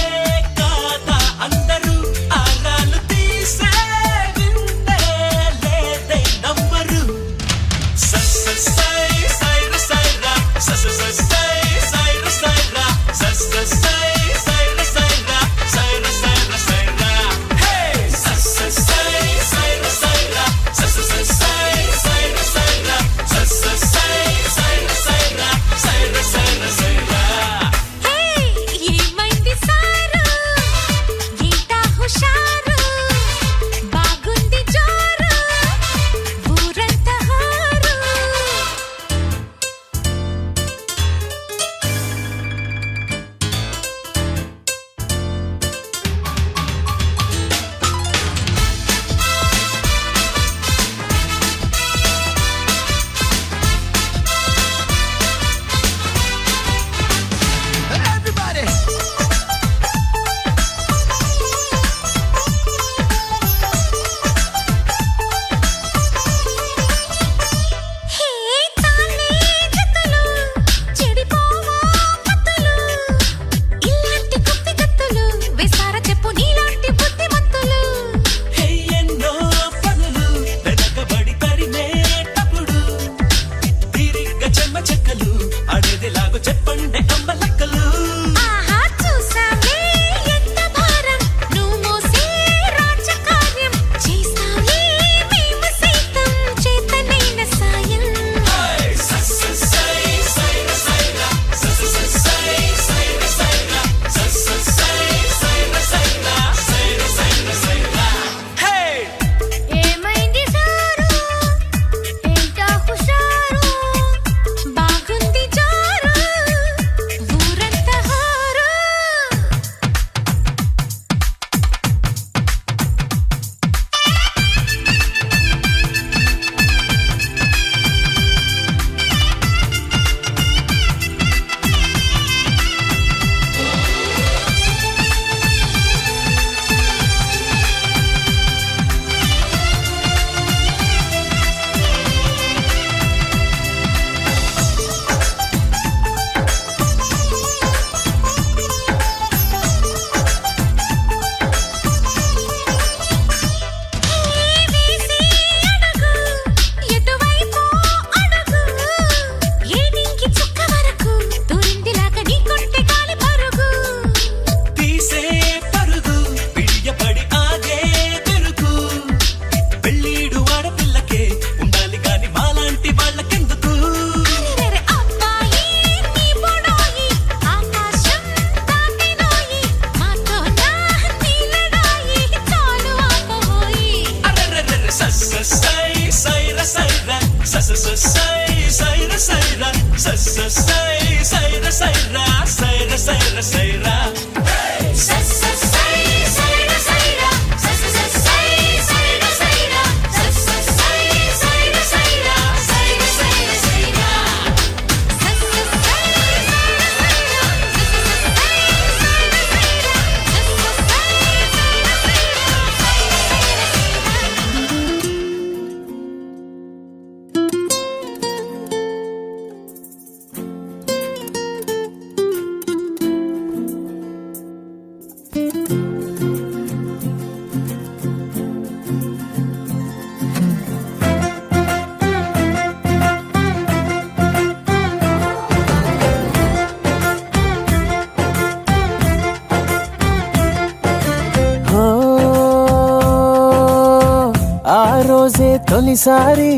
Speaker 10: ఆ రోజే తొలిసారి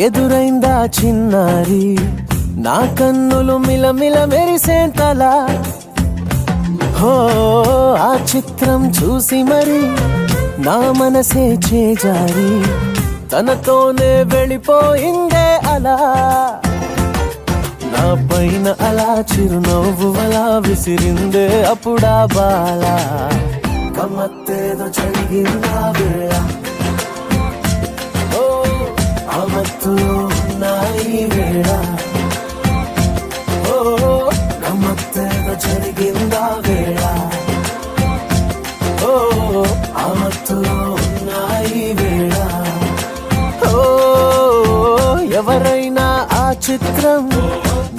Speaker 10: ఎదురైందా చిన్నారి నా కన్నులు మిలమిల మెరిసేంతలా హో ఆ చిత్రం చూసి మరి నా మనసే చేజారి తనతోనే వెళ్ళిపోయిందే అలా నా పైన అలా చిరునవ్వు అలా విసిరిందే అప్పుడా బాల గమ్మత్తేదో జరిగిందా వేళ ఓ ఆ మత్తులో ఉన్నాయి వేళ ఓ గమ్మత్తేదో జరిగిందా వేళ ఓ ఆ మత్తులో ఉన్నాయి వేళ ఓ ఎవరైనా ఆ చిత్రం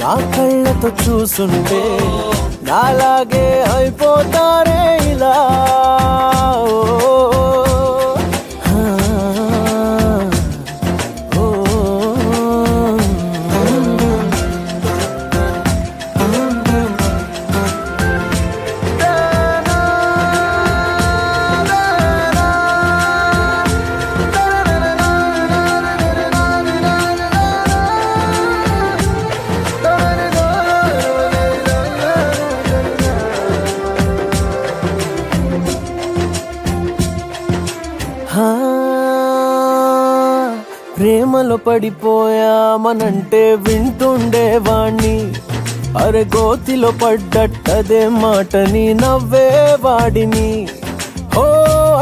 Speaker 10: నా కళ్ళతో చూసుంటే నాలాగే అయిపోతారే ఇలా ప్రేమలో పడిపోయామనంటే వింటుండేవాణ్ణి అరే గోతిలో పడ్డట్టదే మాటని నవ్వేవాడిని ఓ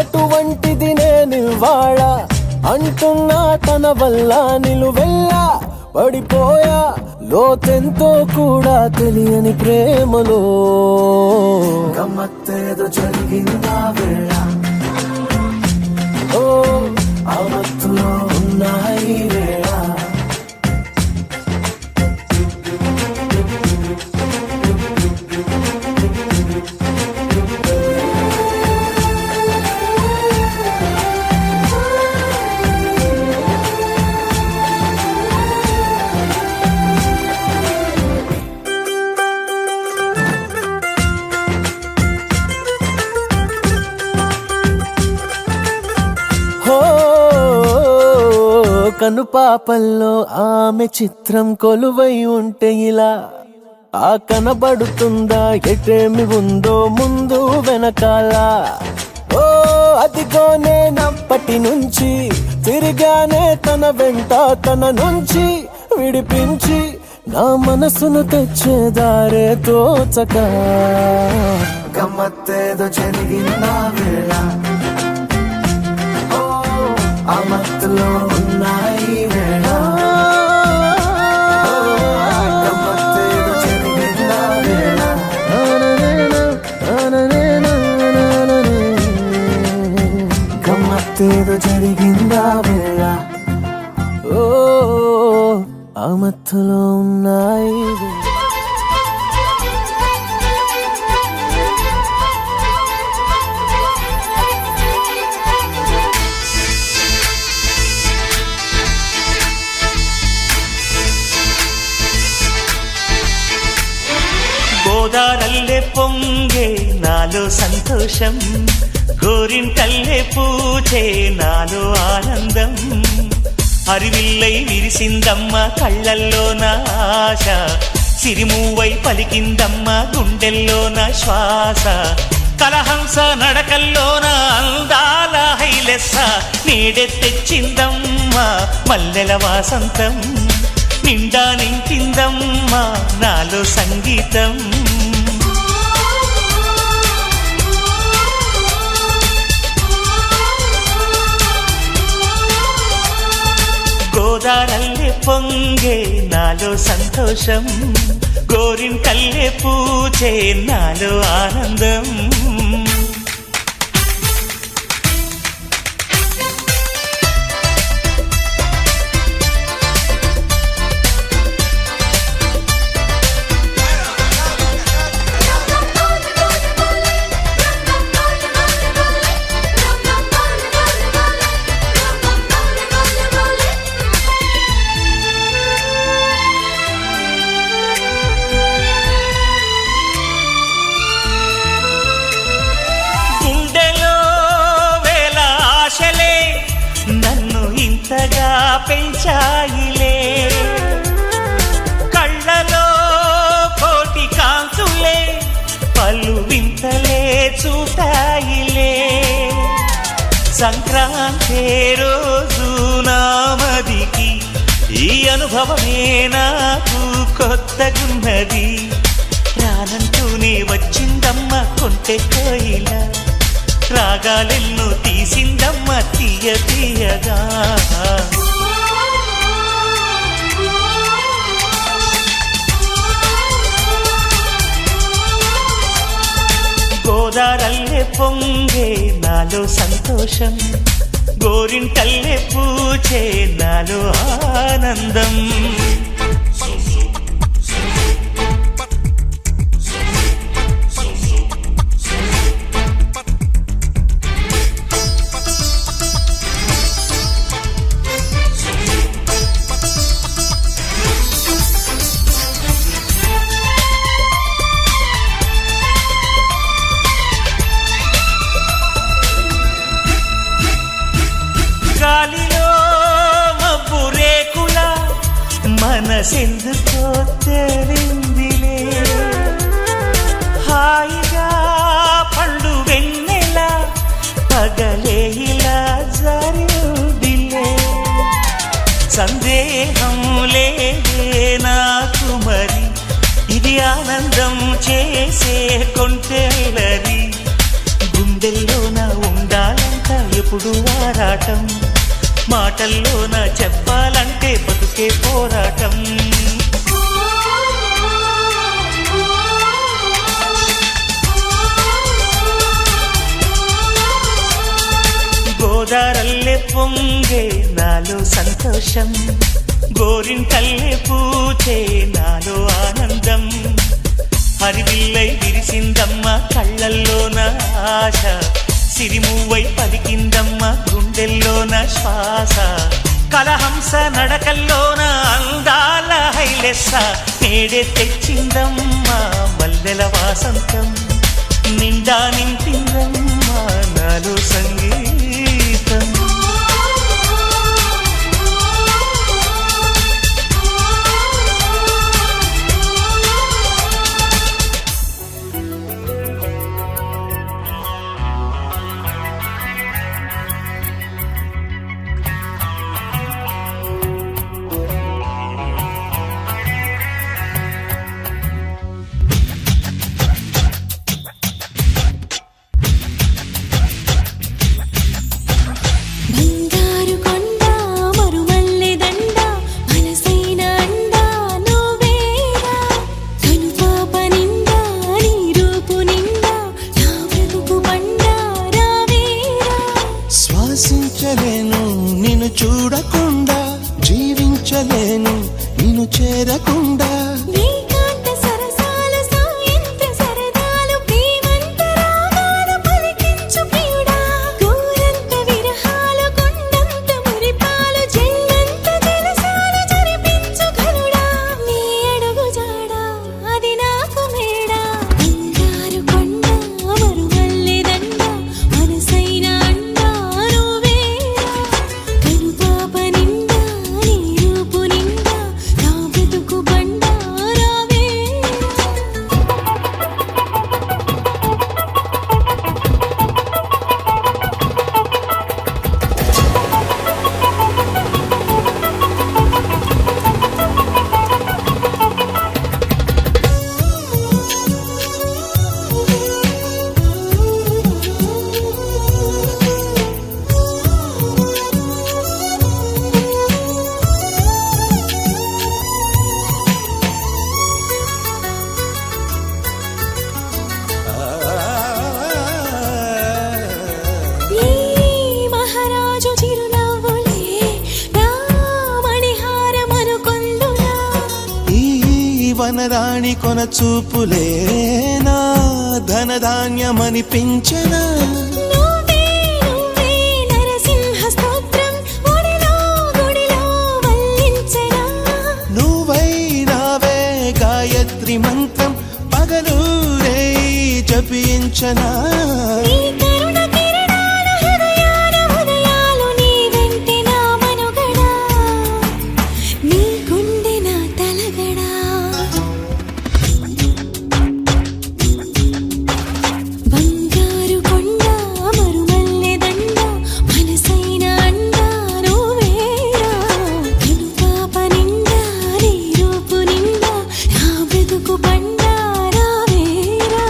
Speaker 10: అటువంటిది నేను ఇవాళ అంటున్నా తన వల్ల నిలువెల్లా పడిపోయా లోతెంతో కూడా తెలియని ప్రేమలో గమ్మత్తేదో జరిగిందా వేళ ఓ ఆ మత్తులో ఉన్నాయి వేళ కనుపాపల్లో ఆమె చిత్రం కొలువై ఉంటే ఇలా ఆ కనబడుతుందా ఎటేమి ఉందో ముందు వెనకాల ఓ అదిగో నేనప్పటి నుంచి తిరిగానే తన వెంట తన నుంచి విడిపించి నా మనసును తెచ్చేదారే తోచక గమ్మత్తేదో జరిగిందా వేళ ఆ మత్తులో ఉన్నాయి వేళ గమ్మత్తేదో జరిగిందా వేళ గమ్మత్తేదో జరిగిందా వేళ ఓ ఆ మత్తులో ఉన్నాయి వేళ
Speaker 1: గోదారల్లే పొంగే నాలో సంతోషం గోరింటల్లే పూచే నాలో ఆనందం హరివిల్లై విరిసిందమ్మ కళ్ళల్లో నా ఆశ సిరిమూవై పలికిందమ్మ గుండెల్లో నా శ్వాస కలహంస నడకల్లో నా అందాల హైలెస్స నేడే తెచ్చిందమ్మా మల్లెల వాసంతం నిండా నింపిందమ్మా నాలో సంగీతం గోదారల్లే పొంగే నాలో సంతోషం గోరింటల్లే పూచే నాలో ఆనందం ఇంతగా పెంచాయిలే కళ్ళలో కోటి కాంతులే పలు వింతలే చూతాయిలే సంక్రాంతి రోజు నామదికి ఈ అనుభవమే నాకు కొత్తగున్నది రానంటూనే వచ్చిందమ్మ కొంటె కోయిల రాగాలెన్నో తీసిందమ్మ తీయ తీయగా గోదారల్లే పొంగే నాలో సంతోషం గోరింటల్లే పూచే నాలో ఆనందం గాలిలో మబ్బు రేకుల మనసెందుకో తెలిందిలే హాయిగా పళ్ళు వెన్నెల పగలే ఇలా జరిగిలే సందేహం లేదే నాకు మరి ఇది ఆనందం చేసే కొంటెలరి గుండెల్లోన ఉండాలంట ఎప్పుడు ఆరాటం మాటల్లోన చెప్పాలంటే బతుకే పోరాటం గోదారల్లే పొంగే నాలో సంతోషం గోరింటల్లే పూచే నాలో ఆనందం హరివిల్లై విరిసిందమ్మ కళ్ళల్లోన ఆశ సిరిమువై పలికిందమ్మ గుండెల్లోన శ్వాస కలహంస నడకల్లోన అందాల హైలెస్స నేడే తెచ్చిందమ్మ మల్లెల వాసంతం నిండా నింపిందమ్మ నాలో సంగీతం
Speaker 10: నిన్ను చూడకుండా జీవించలేను నిన్ను చేరకుండా
Speaker 7: బండ
Speaker 10: వనరాణి కొన చూపులేనా ధనధాన్యమనిపించనా
Speaker 8: నువ్వే నువ్వే నరసింహ స్తోత్రం ఒడిలో గుడిలో వల్లించరా
Speaker 10: నువ్వైనావే గాయత్రి మంత్రం పగలూరే జపించనా
Speaker 8: నీ కరుణ కిరణాల హృదయాల ఉదయాలు నీ వెంటే నా మనుగడా నీ గుండె నా తలగడా బంగారు కొండ మరుమల్లె దండ మనసైన అండ నువ్వేరా కను పాప నిండా నీ రూపు నిండా నా బ్రతుకు పండా రావేరా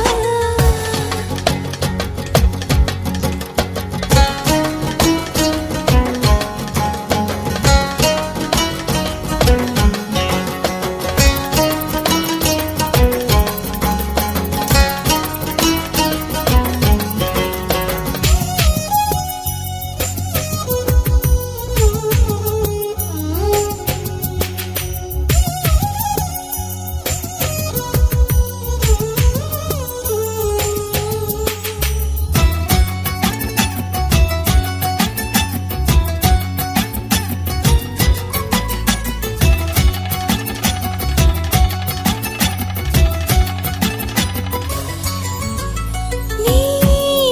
Speaker 8: నీ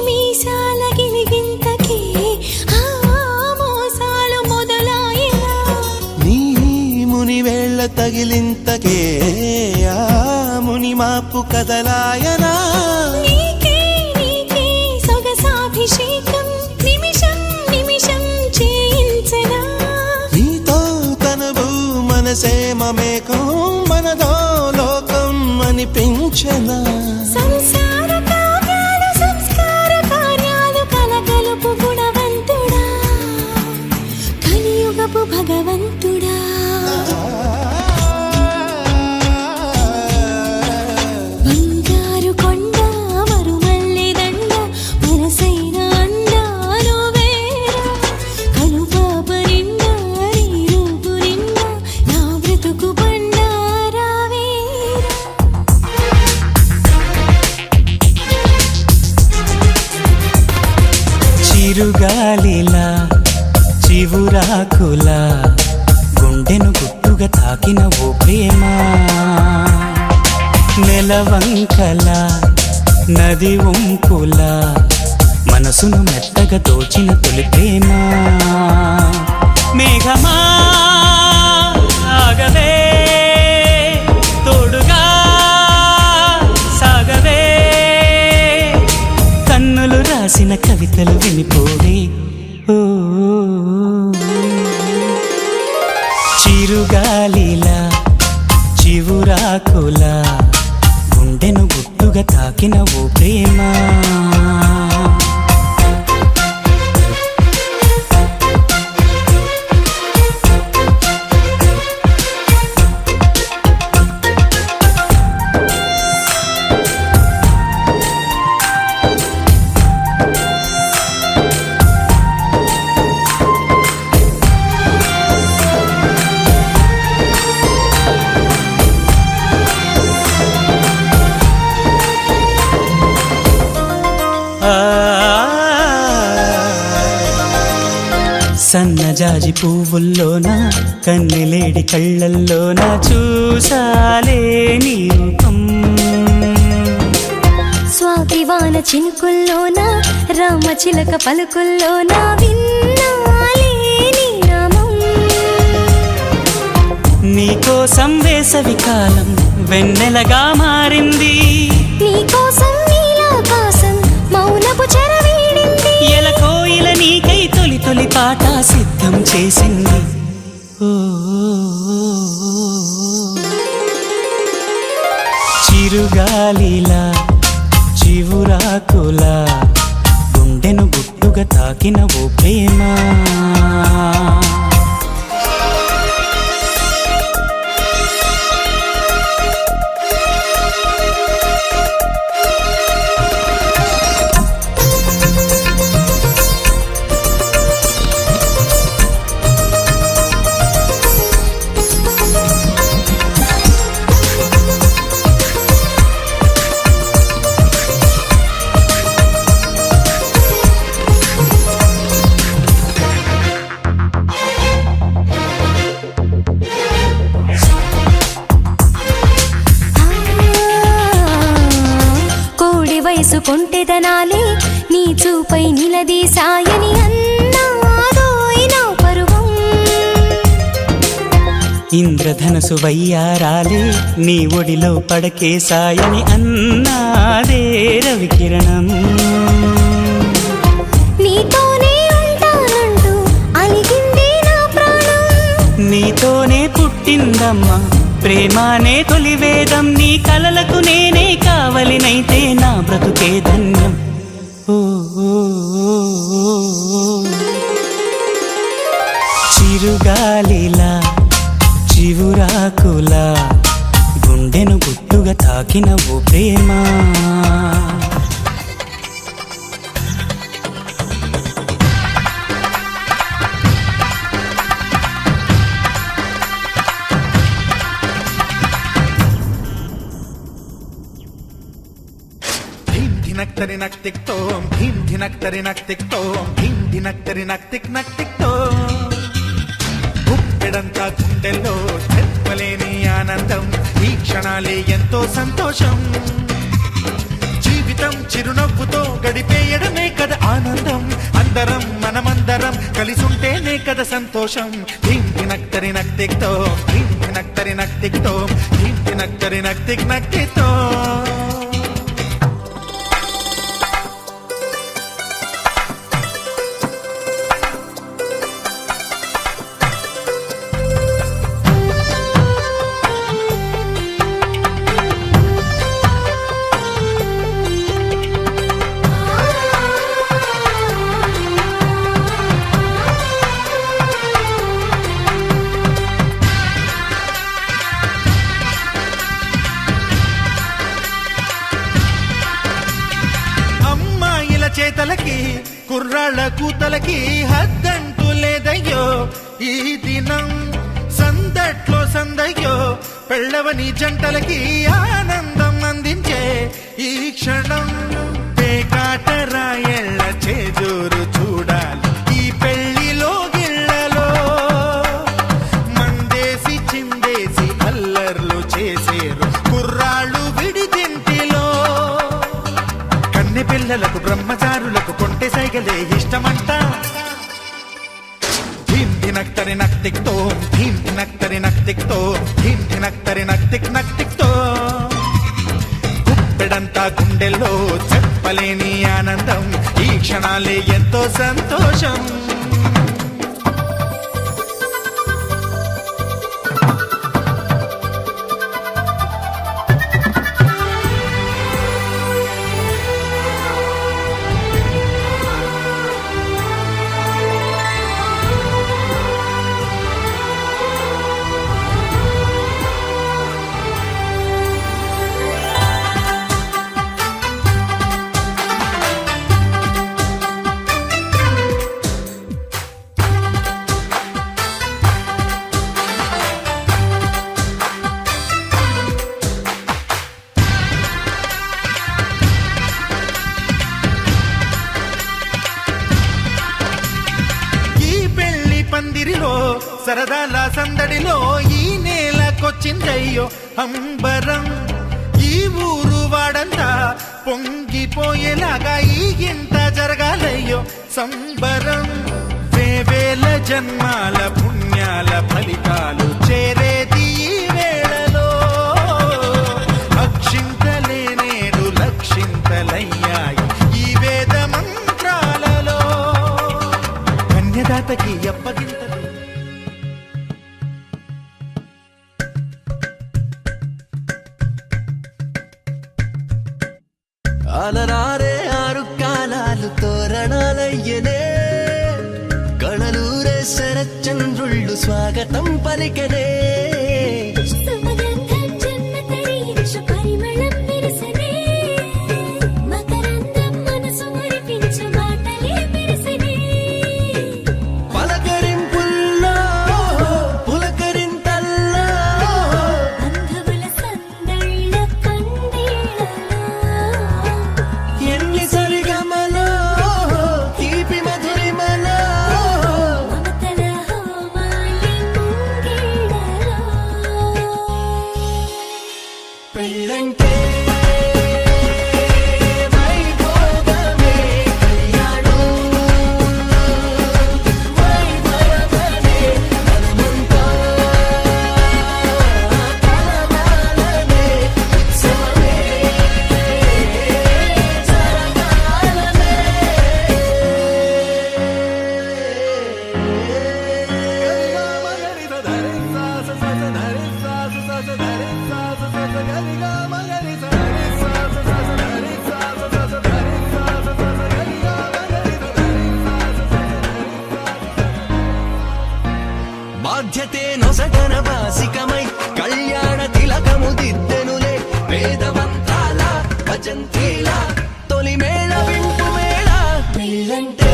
Speaker 8: మీసాల గిలిగింతకే ఆ మోసాలు మొదలాయనా
Speaker 10: నీ ముని వేళ్ళ తగిలింతకే ఆ ముని మాపు కదలాయనా
Speaker 8: నీకే నీకే సొగసాభిషేకం నిమిషం నిమిషం చేయించనా
Speaker 10: నీతో తనవు మనసే మమేకం మనదో లోకం అనిపించనా
Speaker 8: సంసార కావ్యాలు సంస్కార కార్యాలు కలగలుపు గుణవంతుడా కలియుగపు భగవంతుడా బంగారు కొండ మరుమల్లె దండ మనసైన అండ నువ్వేరా కను పాప నిండా నీ రూపు నిండా నా బ్రతుకు పండా రావేరా
Speaker 1: చిరుగాలిలా చివురాకులా గుండెను గుట్టుగా తాకిన ఓ ప్రేమ నెలవంకల నది వంపుల మనసును మెత్తగా దోచిన తొలి ప్రేమ మేఘమా ఆగవే తోడుగా సాగవే కన్నులు రాసిన కవితలు వినిపోవే ఓ చిరుగాలిలా చివురాకులా గుండెను గుట్టుగా తాకిన ఓ ప్రేమ సన్నజాజి పువ్వుల్లోన కన్నెలేడి కళ్ళల్లోన చూసాలే నీ రూపం
Speaker 7: స్వాతివాన చినుకుల్లోన రామచిలక పలుకుల్లోన విన్నాలే నీ నామం
Speaker 1: నీకోసం వేసవి కాలం వెన్నెలగా మారింది
Speaker 7: నీకోసం నీలాకాశం మౌనపు చెరవీడింది
Speaker 1: ఎల కోయిల నీకై తొలి తొలి పాట సిద్ధం చేసింది ఓ చిరుగాలిలా చివురాకులా గుండెను గుట్టుగా తాకిన ఓ ప్రేమ
Speaker 7: చేసుకుంటే దనాలే నీ చూపై నిలదీసాయని అన్నాదోయ్ నా పరువం.
Speaker 1: ఇంద్రధనసు వయ్యారాలే నీ ఒడిలో పడకేసాయని అన్నాదే రవికిరణం.
Speaker 7: నీతోనే ఉంటానంటూ అలిగింది నా ప్రాణం.
Speaker 1: నీతోనే పుట్టిందమ్మా ప్రేమానే తొలివేదం. నీ కలలకు నేనే కావలినైతే నా బ్రతుకే ధన్యం. ఓ ఓ, ఓ, ఓ. చిరుగాలిలా చివురాకులా గుండెను గుట్టుగా తాకిన ఓ ప్రేమ.
Speaker 5: ధినక్తరి నక్తిక్తోం ధీం ధినక్తరి నక్తిక్తోం ధీం ధినక్తరి నక్తిక్తోం. గుప్పెడంతా గుండెల్లో చెప్పలేని ఆనందం. ఈ క్షణాలే ఎంతో సంతోషం. జీవితం చిరునవ్వుతో గడిపేయడమే కదా ఆనందం. అందరం మనమందరం కలిసుంటేనే కదా సంతోషం. ధీం ధినక్తరి నక్తిక్తోం ధీం ధినక్తరి నక్తిక్తోం ధీం ధినక్తరి నక్తిక్తోం. చేతలకి కుర్రాళ్ళ కూతలకి హద్దంటూ లేదయ్యో ఈ దినం. సందట్లో సందయ్యో పెళ్ళవని జంటలకి ఆనందం అందించే ఈ క్షణం. పేకాటరాయళ్ళ చేజోరు చూడాలి ఈ పెళ్లిలో గిళ్ళలో. మందేసి చిందేసి అల్లర్లు చేసేరు కుర్రాళ్ళు విడిదింటిలో. కన్నె పిల్లలకు బ్రహ్మచారులకు కొంటె సైగలే ఇష్టమంట. ధీం ధినక్తరి నక్తిక్తోం ధీం ధినక్తరి నక్తిక్తోం ధీం ధినక్తరి నక్తిక్తోం. గుప్పెడంతా గుండెల్లో చెప్పలేని ఆనందం. ఈ క్షణాలే ఎంతో సంతోషం. పందిరిలో సరదాల సందడిలో ఈ నేలకొచ్చిందయ్యో అంబరం. ఈ ఊరు వాడంతా పొంగిపోయేలాగా ఈ ఇంత జరగాలయ్యో సంబరం. వేవేల జన్మాల పుణ్యాల ఫలితాలు చేరేది ఈ వేళలో. అక్షింతలే నేడు లక్షింతలయ్యాయి ఈ వేద మంత్రాలలో. కన్యదాతకి అప్పగింతలు.
Speaker 10: అలరారే ఆరు కాలాలు తోరణాలయ్యనే. కళలూరే శరచంద్రుళ్ళు స్వాగతం పలికనే.
Speaker 1: బాధ్యతే నొసగన బాసికమై కళ్యాణ తిలకము దిద్దెనులే వేదవంతాల భజంత్రీల తొలి మేళ వింటు మేళ పెళ్ళంటే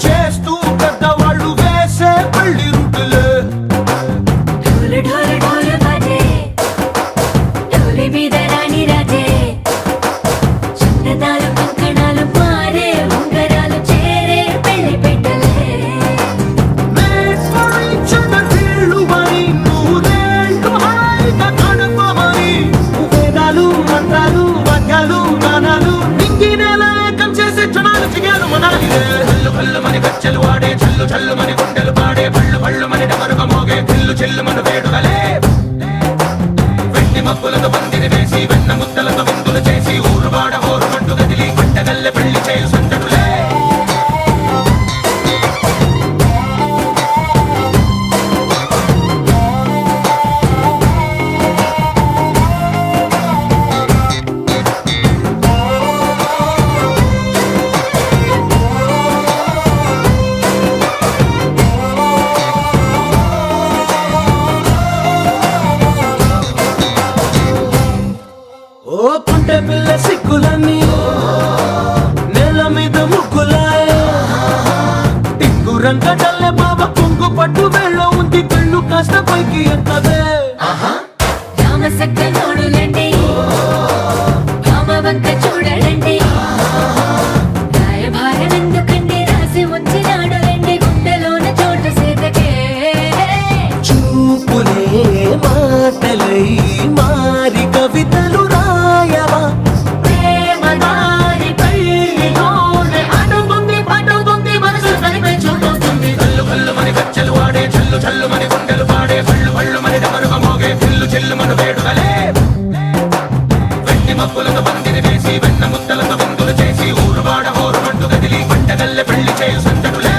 Speaker 5: చేస్తూ పెద్దవాళ్ళు వేసే పెళ్లి రూటులే మబ్బులతో పందిరి వేసి వెన్న ముద్దలతో విందులు చేసి ఊరు వాడ హోరు మంటు గదిలి పంటగల్లె పెళ్లి చేయు సందడులే పిల్ల సిక్కులన్నీ నేల మీద ముగ్గులాయ టింగు రంగడల్లే బాబా కొంగు పట్టు వెళ్ళ ఉంది కళ్ళు కాస్త పైకి ఎత్తదే
Speaker 4: రామసక్కనోడులండి రామవంక చూడడండి రాయభారం ఎందుకండి రాసి వచ్చినాడు రండి గుండెలోన చోటు సేదకే
Speaker 1: చూపులే మాటలై మారి కవితలు రాయవా
Speaker 4: ప్రేమదారి పెళ్లిలోనే అడుగుంది పడుతుంది మనసు కలిపే చూడొస్తుంది
Speaker 5: కళ్ళు కళ్ళు మని గచ్చలు వాడే చల్లు చల్లు మని గుండెలు పాడే పళ్ళు పళ్ళు మని డమరుగ మోగే పిల్లు చెల్లు మన వేడుకలే వెండి మబ్బులతో పందిరి వేసి వెన్న ముద్దలతో విందులు చేసి ఊరు వాడ హోరు మంటు గదిలి పంటగల్లె పెళ్లి చేయు సందడులే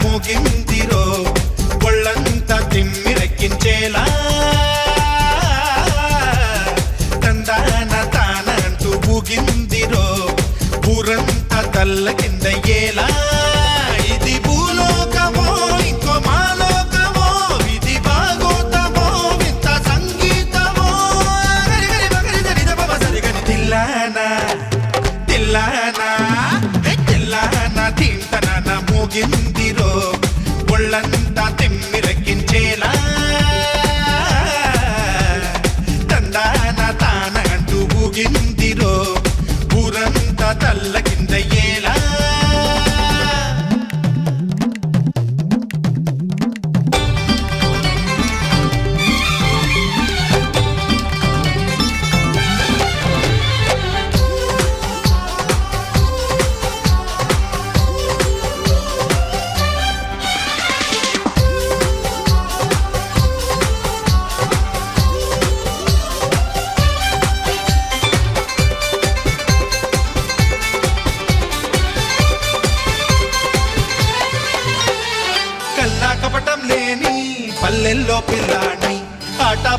Speaker 3: మోగిందిరో ఒళ్ళంతా తిమ్మిరెక్కించేలా తందాన తానంటూ ఊగిందిరో ఊరంతా తల్ల కిందయ్యేలా ఇది భూలోకమో ఇంకో మాలోకమో ఇది భాగోతమో వింత సంగీతమో తిల్లానా తిల్లానా తిల్లానా తింటన మోగిందిరో ఒళ్ళంతా తిమ్మిరెక్కించేలా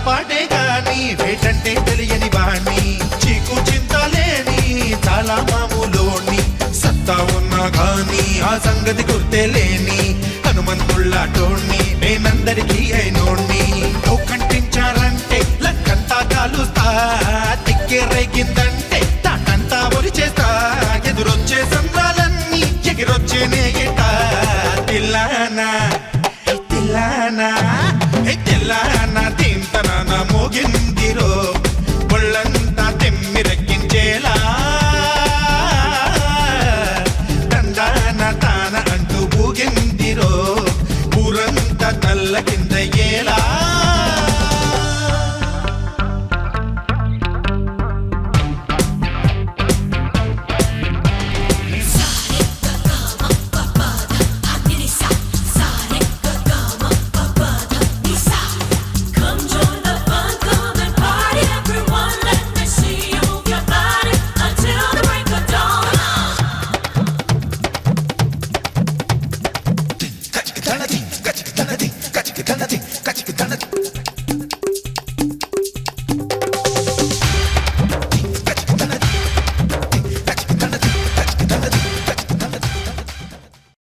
Speaker 3: పాటే గాని వేటంటే తెలియని వాణ్ణి చీకు చింతలేని చాలా మామూలోని సత్తా ఉన్నా గాని ఆ సంగతి గుర్తే లేని హనుమంతుల్లా టోణ్ణి నేనందరికీ అయినోణ్ణి